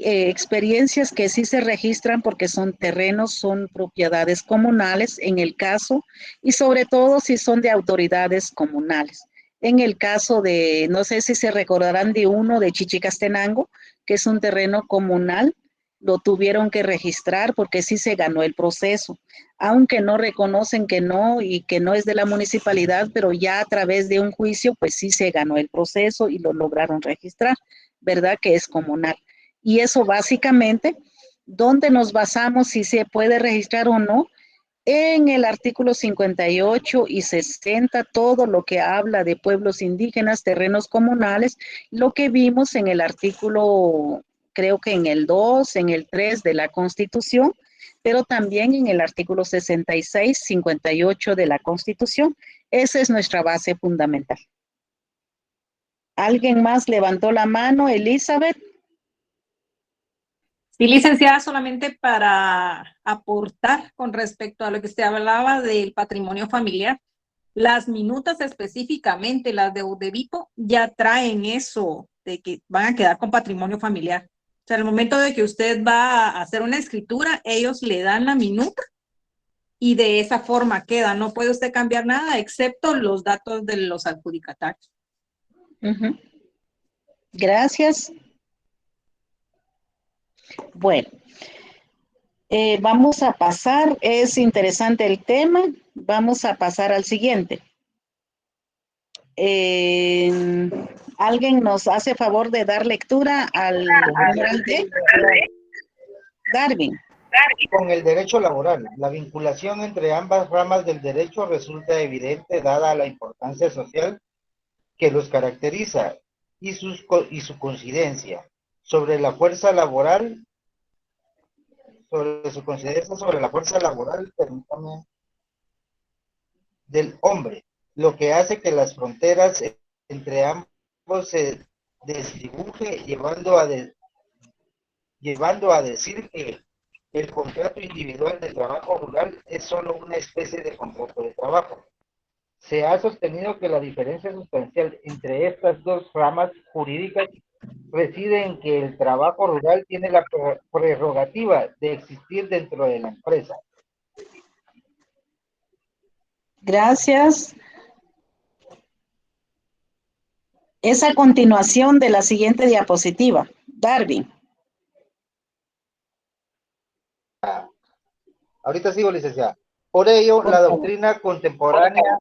experiencias que sí se registran porque son terrenos, son propiedades comunales en el caso, y sobre todo si son de autoridades comunales. En el caso de, no sé si se recordarán de uno de Chichicastenango, que es un terreno comunal, lo tuvieron que registrar porque sí se ganó el proceso, aunque no reconocen que no y que no es de la municipalidad, pero ya a través de un juicio, pues sí se ganó el proceso y lo lograron registrar, ¿verdad? Que es comunal. Y eso básicamente, ¿dónde nos basamos si se puede registrar o no? En el artículo 58 y 60, todo lo que habla de pueblos indígenas, terrenos comunales, lo que vimos en el artículo, creo que en el 2, en el 3 de la Constitución, pero también en el artículo 66, 58 de la Constitución. Esa es nuestra base fundamental. ¿Alguien más levantó la mano? Elizabeth. Sí, licenciada, solamente para aportar con respecto a lo que usted hablaba del patrimonio familiar. Las minutas específicamente, las de UDEVIPO, ya traen eso de que van a quedar con patrimonio familiar. O sea, en el momento de que usted va a hacer una escritura, ellos le dan la minuta y de esa forma queda. No puede usted cambiar nada excepto los datos de los adjudicatarios. Gracias. Bueno, vamos a pasar, es interesante el tema, vamos a pasar al siguiente. ¿Alguien nos hace favor de dar lectura al numeral D? Darwin. Con el derecho laboral, la vinculación entre ambas ramas del derecho resulta evidente dada la importancia social que los caracteriza y su coincidencia sobre la fuerza laboral, permítame, del hombre, lo que hace que las fronteras entre ambos se desdibuje, llevando a decir que el contrato individual de trabajo rural es solo una especie de contrato de trabajo. Se ha sostenido que la diferencia sustancial entre estas dos ramas jurídicas reside en que el trabajo rural tiene la prerrogativa de existir dentro de la empresa. Gracias. Es a continuación de la siguiente diapositiva. Darwin. Ahorita sigo, licenciada. Por ello, la doctrina contemporánea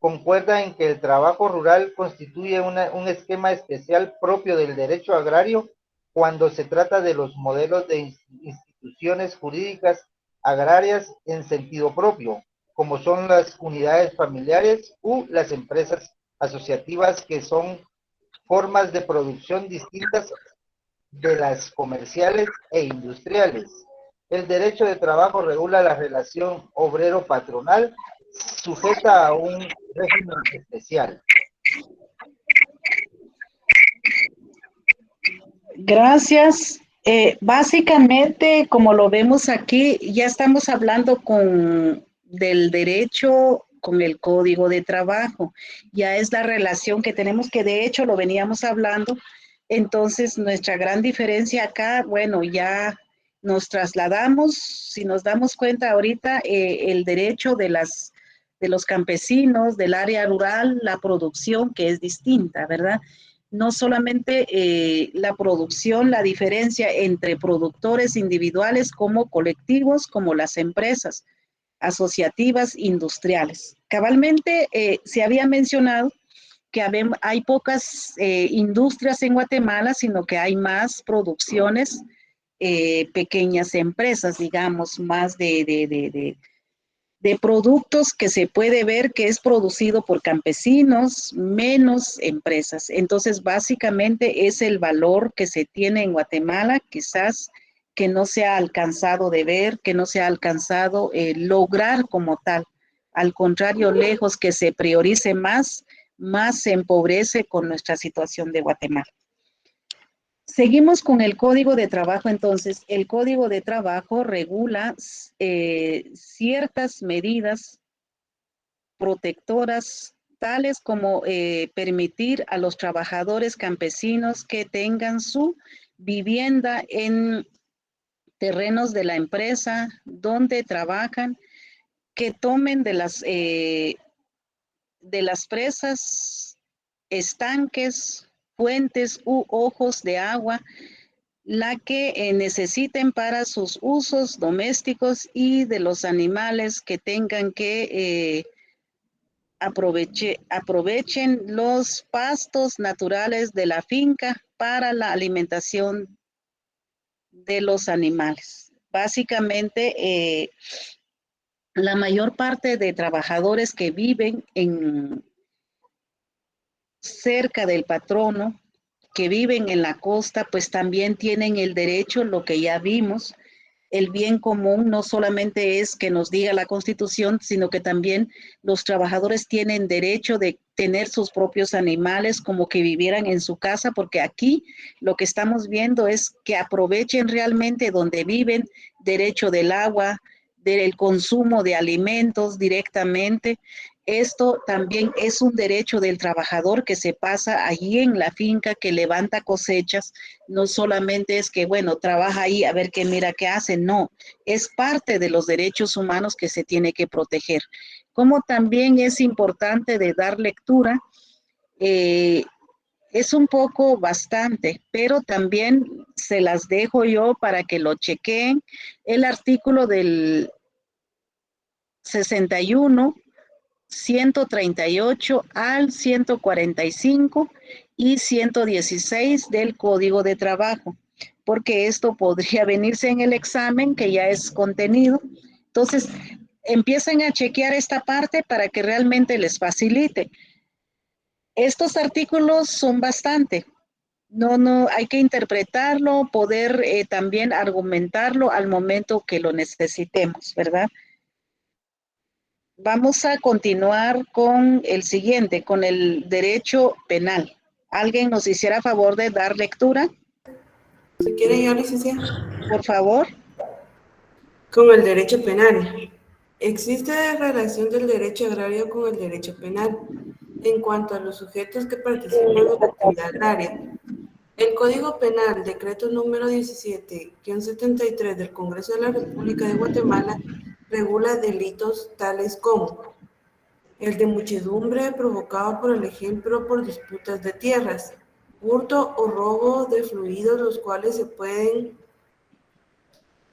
concuerda en que el trabajo rural constituye un esquema especial propio del derecho agrario cuando se trata de los modelos de instituciones jurídicas agrarias en sentido propio, como son las unidades familiares u las empresas asociativas, que son formas de producción distintas de las comerciales e industriales. El derecho de trabajo regula la relación obrero-patronal, sujeta a un régimen especial. Gracias. Básicamente, como lo vemos aquí, ya estamos hablando del derecho con el Código de Trabajo. Ya es la relación que tenemos, que de hecho lo veníamos hablando. Entonces, nuestra gran diferencia acá, bueno, ya nos trasladamos, si nos damos cuenta ahorita, el derecho de los campesinos, del área rural, la producción, que es distinta, ¿verdad? No solamente la producción, la diferencia entre productores individuales como colectivos, como las empresas asociativas industriales. Cabalmente se había mencionado que hay pocas industrias en Guatemala, sino que hay más producciones, pequeñas empresas, digamos, más de productos que se puede ver que es producido por campesinos, menos empresas. Entonces, básicamente es el valor que se tiene en Guatemala, quizás que no se ha alcanzado de ver, que no se ha alcanzado lograr como tal. Al contrario, lejos que se priorice más se empobrece con nuestra situación de Guatemala. Seguimos con el Código de Trabajo. Entonces, el Código de Trabajo regula ciertas medidas protectoras, tales como permitir a los trabajadores campesinos que tengan su vivienda en terrenos de la empresa donde trabajan, que tomen de las presas estanques, fuentes u ojos de agua, la que necesiten para sus usos domésticos y de los animales que tengan que aprovechen los pastos naturales de la finca para la alimentación de los animales. Básicamente, la mayor parte de trabajadores que viven cerca del patrono, que viven en la costa, pues también tienen el derecho, lo que ya vimos, el bien común no solamente es que nos diga la Constitución, sino que también los trabajadores tienen derecho de tener sus propios animales como que vivieran en su casa, porque aquí lo que estamos viendo es que aprovechen realmente donde viven, derecho del agua, del consumo de alimentos directamente. Esto también es un derecho del trabajador que se pasa allí en la finca, que levanta cosechas. No solamente es que, bueno, trabaja ahí a ver qué mira qué hace. No, es parte de los derechos humanos que se tiene que proteger. Como también es importante de dar lectura, es un poco bastante, pero también se las dejo yo para que lo chequeen. El artículo del 61, 138 al 145 y 116 del Código de Trabajo, porque esto podría venirse en el examen, que ya es contenido. Entonces, empiecen a chequear esta parte para que realmente les facilite. Estos artículos son bastante. No, hay que interpretarlo, poder también argumentarlo al momento que lo necesitemos, ¿verdad? Vamos a continuar con el siguiente, con el derecho penal. ¿Alguien nos hiciera favor de dar lectura? Si quiere yo, licenciada. Por favor. Con el derecho penal. Existe relación del derecho agrario con el derecho penal en cuanto a los sujetos que participan en la actividad agraria. El Código Penal, decreto número 17-73 del Congreso de la República de Guatemala, regula delitos tales como el de muchedumbre provocado por el ejemplo por disputas de tierras, hurto o robo de fluidos los cuales se pueden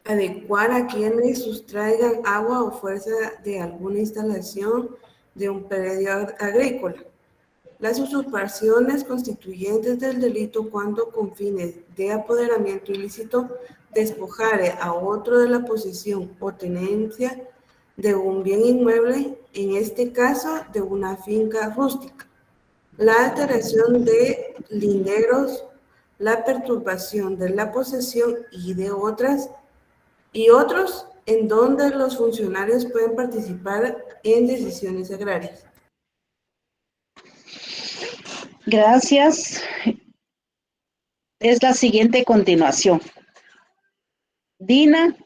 adecuar a quienes sustraigan agua o fuerza de alguna instalación de un predio agrícola. Las usurpaciones constituyentes del delito cuando con fines de apoderamiento ilícito despojare a otro de la posesión o tenencia de un bien inmueble, en este caso de una finca rústica. La alteración de linderos, la perturbación de la posesión y de otros en donde los funcionarios pueden participar en decisiones agrarias. Gracias. Es la siguiente continuación. Dina.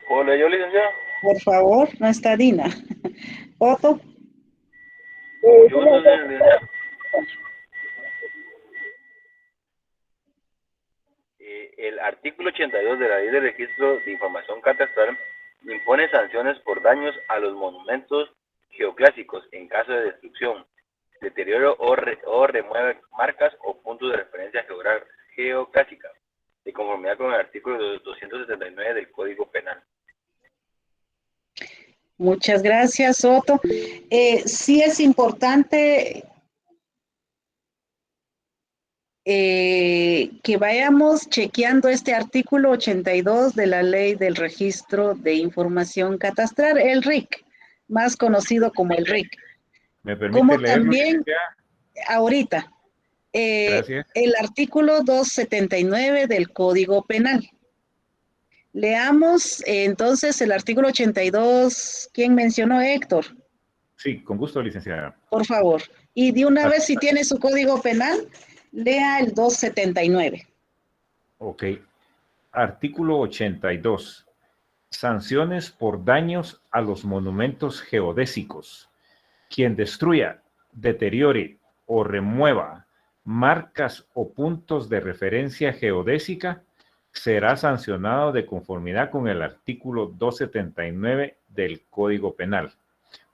Hola, yo, licenciado. Por favor, no está Dina. Otto. Yo, licenciado. El artículo 82 de la Ley de Registro de Información Catastral impone sanciones por daños a los monumentos geoclásicos en caso de destrucción, deterioro o remueve marcas o puntos de referencia geoclásica, de conformidad con el artículo 279 del Código Penal. Muchas gracias, Otto. Sí es importante que vayamos chequeando este artículo 82 de la Ley del Registro de Información Catastral, el RIC, más conocido como el RIC. ¿Me permite Como leerlo, también, licenciada? ahorita, Gracias. el artículo 279 del Código Penal. Leamos entonces el artículo 82. ¿Quién mencionó? Héctor. Sí, con gusto, licenciada. Por favor. Y de una vez, si tiene su Código Penal, lea el 279. Ok. Artículo 82. Sanciones por daños a los monumentos geodésicos. Quien destruya, deteriore o remueva marcas o puntos de referencia geodésica será sancionado de conformidad con el artículo 279 del Código Penal.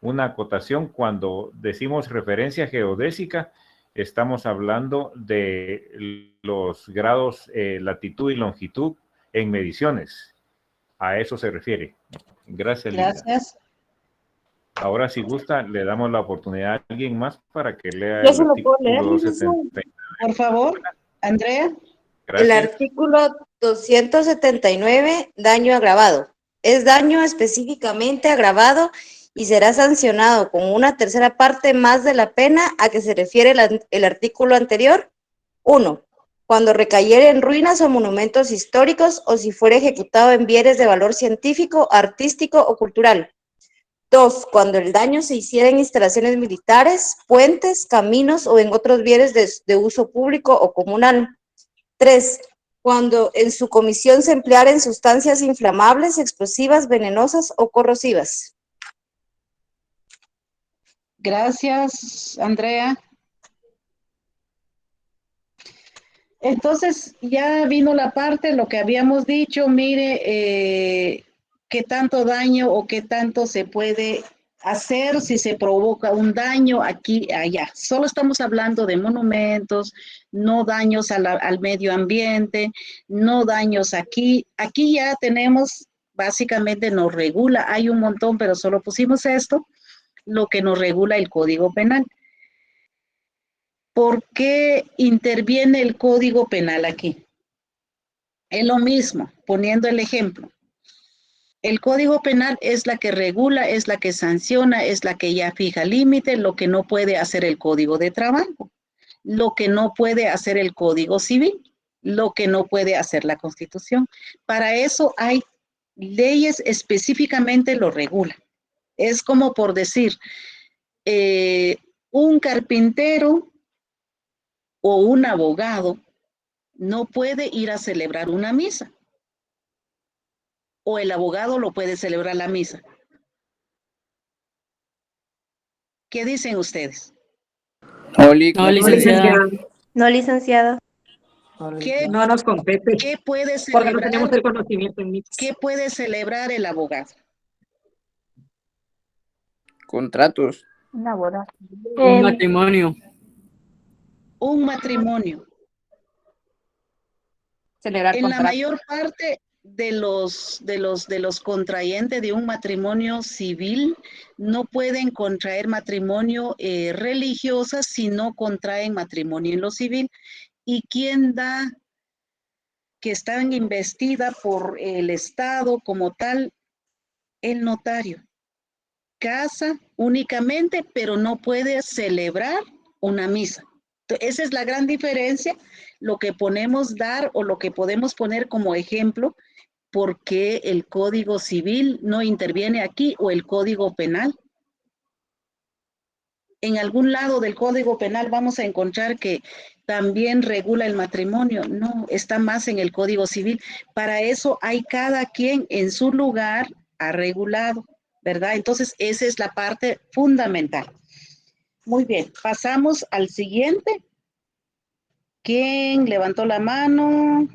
Una acotación: cuando decimos referencia geodésica, estamos hablando de los grados latitud y longitud en mediciones. A eso se refiere. Gracias, Linda. Gracias. Ahora, si gusta, le damos la oportunidad a alguien más para que lea Yo el se lo puedo artículo leer, 279. Por favor, Andrea. El artículo 279, daño agravado. Es daño específicamente agravado y será sancionado con una tercera parte más de la pena a que se refiere el artículo anterior. 1. Cuando recayere en ruinas o monumentos históricos o si fuera ejecutado en bienes de valor científico, artístico o cultural. 2. Cuando el daño se hiciera en instalaciones militares, puentes, caminos o en otros bienes de uso público o comunal. 3. Cuando en su comisión se emplearen sustancias inflamables, explosivas, venenosas o corrosivas. Gracias, Andrea. Entonces, ya vino la parte, lo que habíamos dicho, mire, qué tanto daño o qué tanto se puede hacer si se provoca un daño aquí, allá. Solo estamos hablando de monumentos, no daños al medio ambiente, no daños aquí. Aquí ya tenemos, básicamente nos regula, hay un montón, pero solo pusimos esto, lo que nos regula el Código Penal. ¿Por qué interviene el Código Penal aquí? Es lo mismo, poniendo el ejemplo. El Código Penal es la que regula, es la que sanciona, es la que ya fija límite, lo que no puede hacer el Código de Trabajo, lo que no puede hacer el Código Civil, lo que no puede hacer la Constitución. Para eso hay leyes específicamente lo regulan. Es como por decir, un carpintero o un abogado no puede ir a celebrar una misa. O el abogado lo puede celebrar la misa. ¿Qué dicen ustedes? No, licenciada. No, licenciada. ¿Qué, No nos compete. ¿Qué puede Porque no tenemos celebrar? el conocimiento en mix. ¿Qué puede celebrar el abogado? Contratos. Una boda. Un matrimonio. Un matrimonio. Celebrar En la contratos. mayor parte de los contrayentes de un matrimonio civil no pueden contraer matrimonio religioso si no contraen matrimonio en lo civil. ¿Y quién da que están investida por el Estado como tal? El notario. Casa únicamente, pero no puede celebrar una misa. Entonces, esa es la gran diferencia, lo que podemos dar o lo que podemos poner como ejemplo, porque el Código Civil no interviene aquí o el Código Penal. En algún lado del Código Penal vamos a encontrar que también regula el matrimonio. No, está más en el Código Civil. Para eso hay cada quien en su lugar ha regulado, ¿verdad? Entonces, esa es la parte fundamental. Muy bien, pasamos al siguiente. ¿Quién levantó la mano?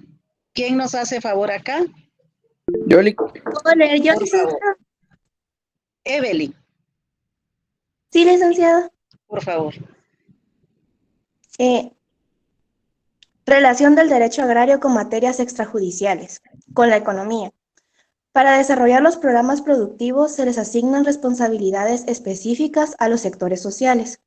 ¿Quién nos hace favor acá? ¿Puedo leer yo, Por favor. Evelyn. Sí, licenciada. Por favor. Relación del derecho agrario con materias extrajudiciales, con la economía. Para desarrollar los programas productivos se les asignan responsabilidades específicas a los sectores sociales.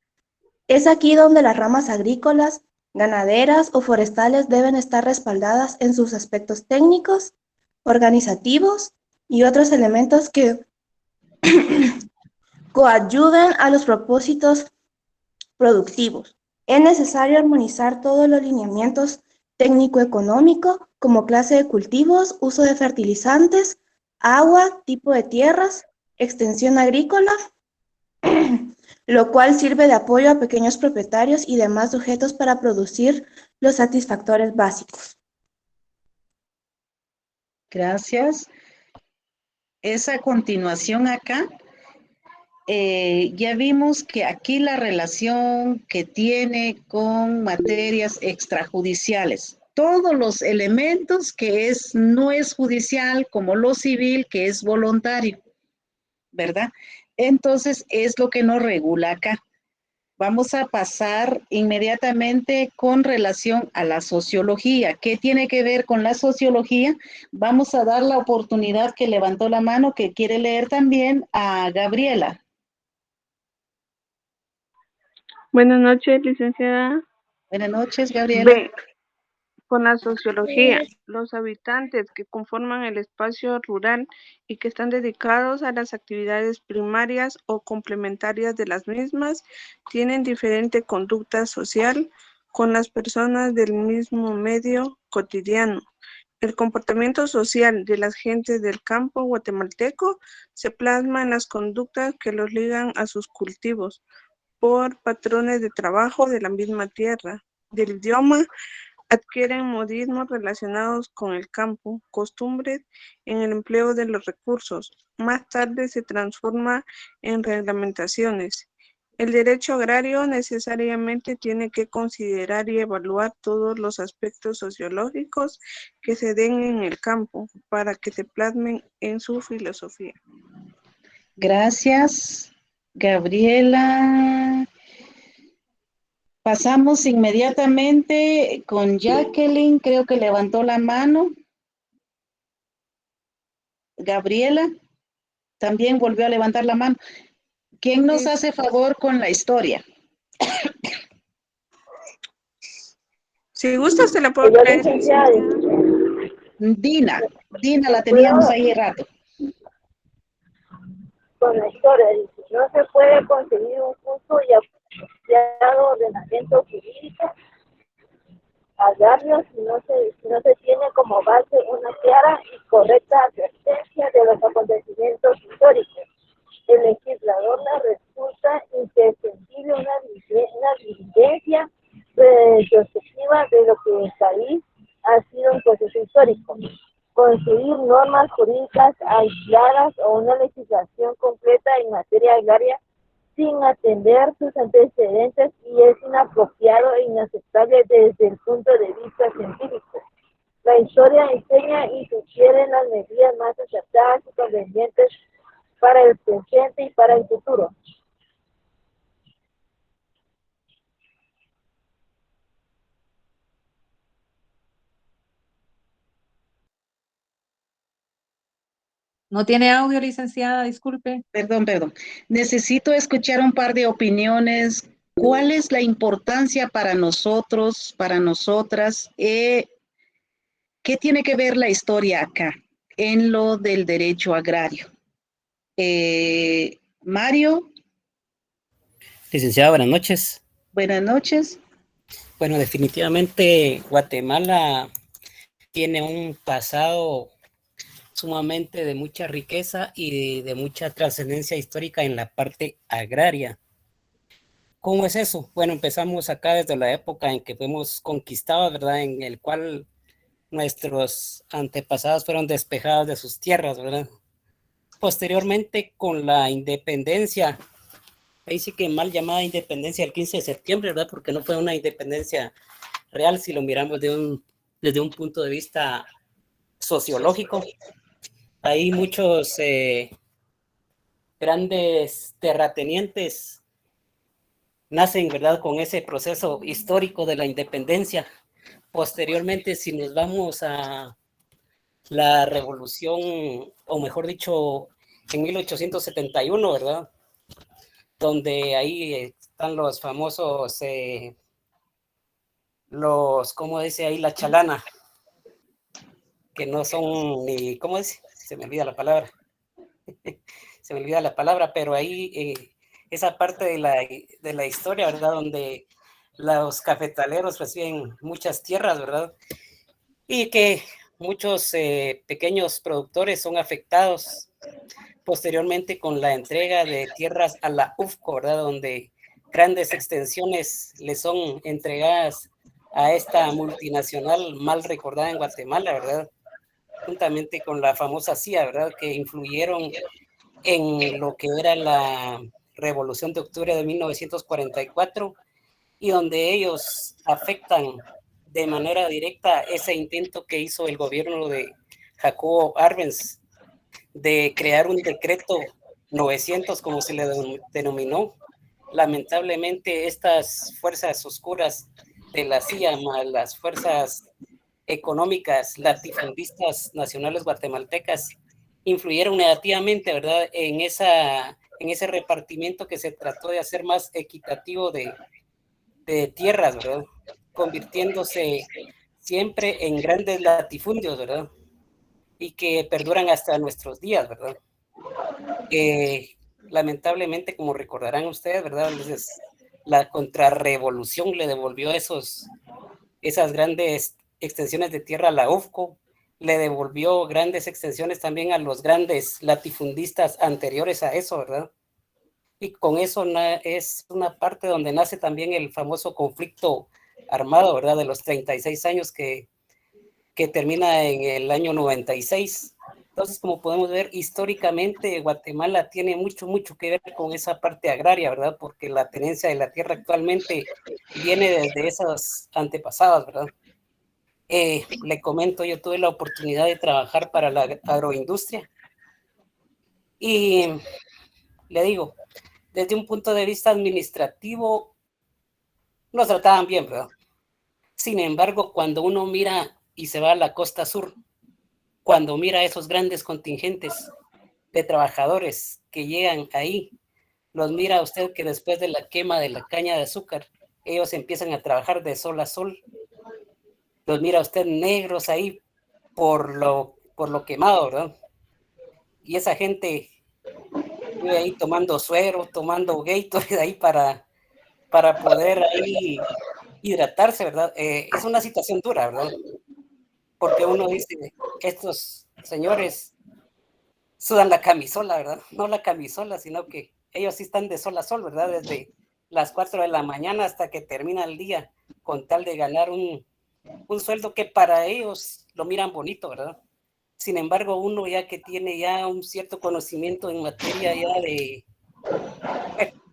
Es aquí donde las ramas agrícolas, ganaderas o forestales deben estar respaldadas en sus aspectos técnicos, organizativos y otros elementos que coadyuven a los propósitos productivos. Es necesario armonizar todos los lineamientos técnico-económico como clase de cultivos, uso de fertilizantes, agua, tipo de tierras, extensión agrícola, lo cual sirve de apoyo a pequeños propietarios y demás sujetos para producir los satisfactores básicos. Gracias. Esa continuación acá, ya vimos que aquí la relación que tiene con materias extrajudiciales. todos los elementos que no es judicial, como lo civil, que es voluntario, ¿verdad? Entonces, es lo que nos regula acá. Vamos a pasar inmediatamente con relación a la sociología. ¿Qué tiene que ver con la sociología? Vamos a dar la oportunidad que levantó la mano, que quiere leer también, a Gabriela. Buenas noches, licenciada. Buenas noches, Gabriela. Con la sociología, los habitantes que conforman el espacio rural y que están dedicados a las actividades primarias o complementarias de las mismas tienen diferente conducta social con las personas del mismo medio cotidiano. El comportamiento social de las gentes del campo guatemalteco se plasma en las conductas que los ligan a sus cultivos por patrones de trabajo de la misma tierra, del idioma. Adquieren modismos relacionados con el campo, costumbres en el empleo de los recursos. Más tarde se transforma en reglamentaciones. El derecho agrario necesariamente tiene que considerar y evaluar todos los aspectos sociológicos que se den en el campo para que se plasmen en su filosofía. Gracias, Gabriela. Pasamos inmediatamente con Jacqueline, creo que levantó la mano. Gabriela también volvió a levantar la mano. ¿Quién nos hace favor con la historia? Si gusta, se la puedo leer. Dina la teníamos ahí rato. Con la historia, dice, no se puede conseguir un justo y apropiado ordenamiento jurídico agrario si no se tiene como base una clara y correcta advertencia de los acontecimientos históricos. El legislador le resulta imprescindible una diligencia retrospectiva de lo que el país ha sido un proceso histórico. Construir normas jurídicas aisladas o una legislación completa en materia agraria sin atender sus antecedentes y es inapropiado e inaceptable desde el punto de vista científico. La historia enseña y sugiere las medidas más acertadas y convenientes para el presente y para el futuro. No tiene audio, licenciada, disculpe. Perdón. Necesito escuchar un par de opiniones. ¿Cuál es la importancia para nosotros, para nosotras? ¿Qué tiene que ver la historia acá en lo del derecho agrario? Mario. Licenciada, buenas noches. Buenas noches. Bueno, definitivamente Guatemala tiene un pasado sumamente de mucha riqueza y de mucha trascendencia histórica en la parte agraria. ¿Cómo es eso? Bueno, empezamos acá desde la época en que fuimos conquistados, ¿verdad? En el cual nuestros antepasados fueron despejados de sus tierras, ¿verdad? Posteriormente, con la independencia, ahí sí que mal llamada independencia el 15 de septiembre, ¿verdad? Porque no fue una independencia real si lo miramos desde un punto de vista sociológico. Hay muchos grandes terratenientes nacen, ¿verdad?, con ese proceso histórico de la independencia. Posteriormente, si nos vamos a la revolución, o mejor dicho, en 1871, ¿verdad?, donde ahí están los famosos, ¿cómo dice ahí? La chalana, que no son ni, ¿cómo dice? Se me olvida la palabra. Pero ahí esa parte de la historia, ¿verdad? Donde los cafetaleros reciben muchas tierras, ¿verdad? Y que muchos pequeños productores son afectados posteriormente con la entrega de tierras a la UFCO, ¿verdad? Donde grandes extensiones le son entregadas a esta multinacional mal recordada en Guatemala, ¿verdad? Juntamente con la famosa CIA, ¿verdad? Que influyeron en lo que era la Revolución de Octubre de 1944 y donde ellos afectan de manera directa ese intento que hizo el gobierno de Jacobo Arbenz de crear un decreto 900, como se le denominó. Lamentablemente, estas fuerzas oscuras de la CIA, las fuerzas económicas latifundistas nacionales guatemaltecas, influyeron negativamente, ¿verdad?, en ese repartimiento que se trató de hacer más equitativo de tierras, ¿verdad?, convirtiéndose siempre en grandes latifundios, ¿verdad?, y que perduran hasta nuestros días, ¿verdad? Lamentablemente, como recordarán ustedes, ¿verdad?, entonces, la contrarrevolución le devolvió esas grandes extensiones de tierra a la UFCO, le devolvió grandes extensiones también a los grandes latifundistas anteriores a eso, ¿verdad? Y con eso es una parte donde nace también el famoso conflicto armado, ¿verdad?, de los 36 años que termina en el año 96. Entonces, como podemos ver, históricamente Guatemala tiene mucho que ver con esa parte agraria, ¿verdad? Porque la tenencia de la tierra actualmente viene desde esas antepasadas, ¿verdad? Le comento, yo tuve la oportunidad de trabajar para la agroindustria y le digo, desde un punto de vista administrativo, nos trataban bien, ¿verdad? Sin embargo, cuando uno mira y se va a la costa sur, cuando mira esos grandes contingentes de trabajadores que llegan ahí, los mira usted que después de la quema de la caña de azúcar, ellos empiezan a trabajar de sol a sol. Los mira usted negros ahí por lo quemado, ¿verdad? Y esa gente vive ahí tomando suero, tomando Gatorade ahí para poder ahí hidratarse, ¿verdad? Es una situación dura, ¿verdad? Porque uno dice, estos señores sudan la camisola, ¿verdad? No la camisola, sino que ellos sí están de sol a sol, ¿verdad? Desde las 4 de la mañana hasta que termina el día, con tal de ganar un sueldo que para ellos lo miran bonito, ¿verdad? Sin embargo, uno ya que tiene ya un cierto conocimiento en materia ya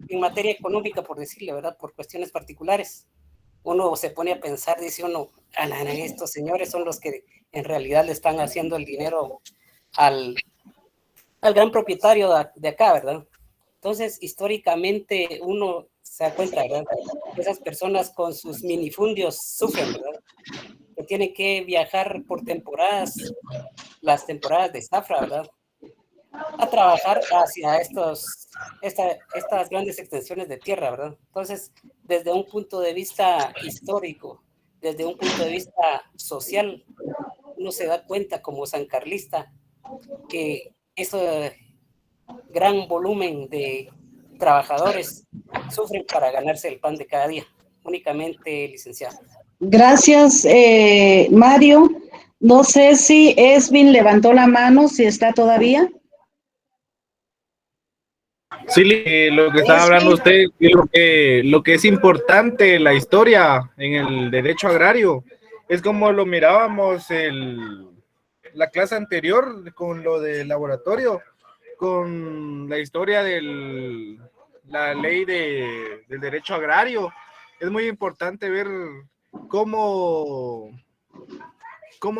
en materia económica, por decirle, ¿verdad? Por cuestiones particulares, uno se pone a pensar, dice uno, estos señores son los que en realidad le están haciendo el dinero al gran propietario de acá, ¿verdad? Entonces, históricamente uno se da cuenta, ¿verdad? Esas personas con sus minifundios sufren, ¿verdad? Que tienen que viajar por temporadas, las temporadas de zafra, ¿verdad?, a trabajar hacia estas grandes extensiones de tierra, ¿verdad? Entonces, desde un punto de vista histórico, desde un punto de vista social, uno se da cuenta como sancarlista que ese gran volumen de trabajadores sufren para ganarse el pan de cada día. Únicamente, licenciado. Gracias, Mario. No sé si Esvin levantó la mano, si está todavía. Sí, lo que estaba hablando usted, lo que es importante, la historia en el derecho agrario, es como lo mirábamos la clase anterior con lo del laboratorio, con la historia de la ley del derecho agrario. Es muy importante ver cómo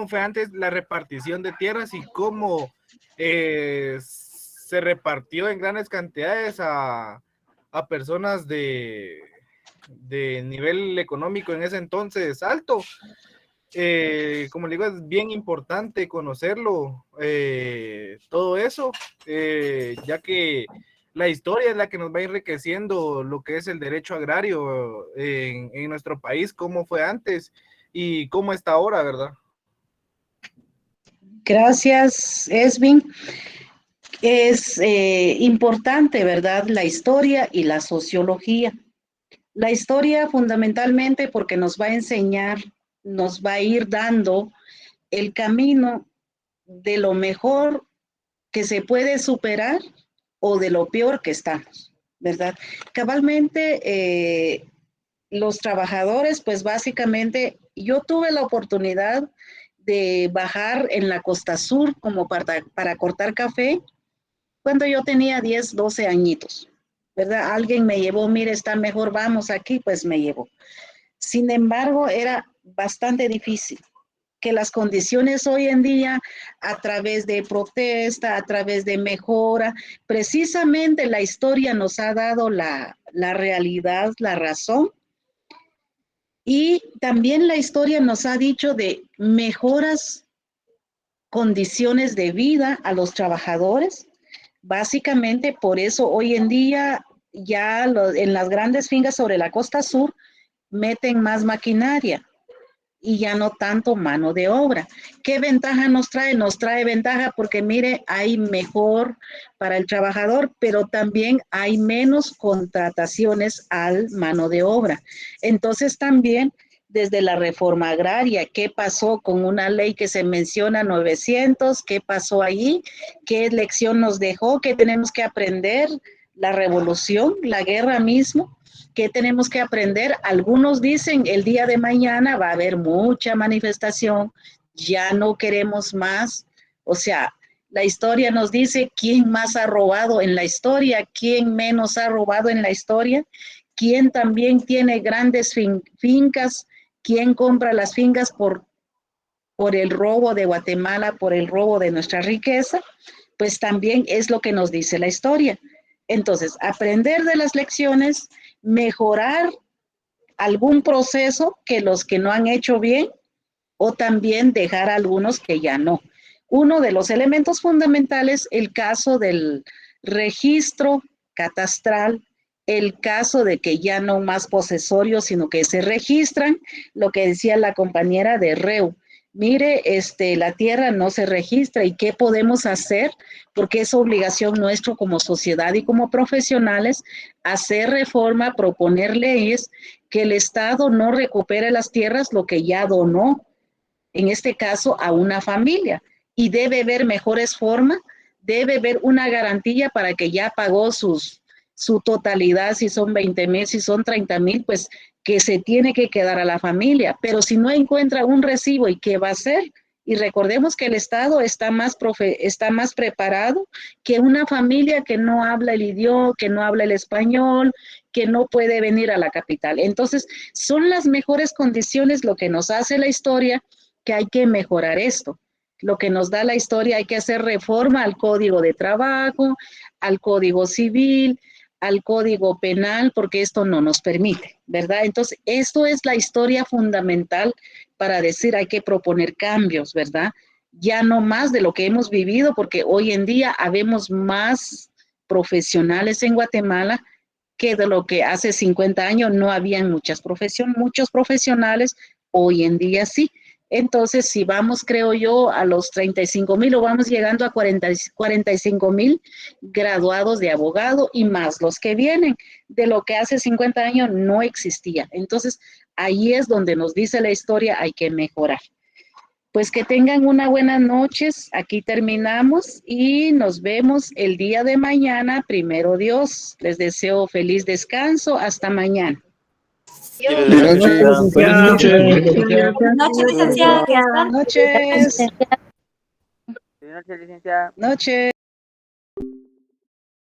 fue antes la repartición de tierras y cómo se repartió en grandes cantidades a personas de nivel económico en ese entonces alto. Como le digo, es bien importante conocerlo, todo eso, ya que la historia es la que nos va enriqueciendo lo que es el derecho agrario en nuestro país, cómo fue antes y cómo está ahora, ¿verdad? Gracias, Esvin. Es importante, ¿verdad?, la historia y la sociología. La historia fundamentalmente porque nos va a enseñar, nos va a ir dando el camino de lo mejor que se puede superar o de lo peor que estamos, ¿verdad? Cabalmente, los trabajadores, pues básicamente, yo tuve la oportunidad de bajar en la costa sur como para cortar café cuando yo tenía 10, 12 añitos, ¿verdad? Alguien me llevó, mire, está mejor, vamos aquí, pues me llevó. Sin embargo, era bastante difícil. Que las condiciones hoy en día, a través de protesta, a través de mejora, precisamente la historia nos ha dado la realidad, la razón, y también la historia nos ha dicho de mejoras condiciones de vida a los trabajadores. Básicamente por eso hoy en día ya en las grandes fincas sobre la costa sur meten más maquinaria y ya no tanto mano de obra. ¿Qué ventaja nos trae? Nos trae ventaja porque, mire, hay mejor para el trabajador, pero también hay menos contrataciones al mano de obra. Entonces también, desde la reforma agraria, ¿qué pasó con una ley que se menciona 900? ¿Qué pasó allí? ¿Qué lección nos dejó? ¿Qué tenemos que aprender? La revolución, la guerra mismo. ¿Qué tenemos que aprender? Algunos dicen el día de mañana va a haber mucha manifestación, ya no queremos más. O sea, la historia nos dice quién más ha robado en la historia, quién menos ha robado en la historia, quién también tiene grandes fincas, quién compra las fincas por el robo de Guatemala, por el robo de nuestra riqueza, pues también es lo que nos dice la historia. Entonces, aprender de las lecciones, mejorar algún proceso que los que no han hecho bien o también dejar a algunos que ya no. Uno de los elementos fundamentales, el caso del registro catastral, el caso de que ya no más posesorios, sino que se registran, lo que decía la compañera de REU. Mire, la tierra no se registra y qué podemos hacer, porque es obligación nuestra como sociedad y como profesionales hacer reforma, proponer leyes que el Estado no recupere las tierras, lo que ya donó, en este caso a una familia, y debe haber mejores formas, debe haber una garantía para que ya pagó su totalidad, si son 20,000, si son 30,000, pues que se tiene que quedar a la familia, pero si no encuentra un recibo, ¿y qué va a hacer? Y recordemos que el Estado está más preparado que una familia que no habla el idioma, que no habla el español, que no puede venir a la capital. Entonces, son las mejores condiciones lo que nos hace la historia, que hay que mejorar esto. Lo que nos da la historia, hay que hacer reforma al Código de Trabajo, al Código Civil, al Código Penal, porque esto no nos permite, ¿verdad? Entonces, esto es la historia fundamental para decir hay que proponer cambios, ¿verdad? Ya no más de lo que hemos vivido, porque hoy en día habemos más profesionales en Guatemala que de lo que hace 50 años no habían muchos profesionales, hoy en día sí. Entonces, si vamos, creo yo, a los 35,000 o vamos llegando a 45,000 graduados de abogado y más los que vienen, de lo que hace 50 años no existía. Entonces, ahí es donde nos dice la historia, hay que mejorar. Pues que tengan una buena noches, aquí terminamos y nos vemos el día de mañana, primero Dios. Les deseo feliz descanso, hasta mañana. Buenas noches, licenciada. Buenas noches. Buenas noches, licenciada. Noches.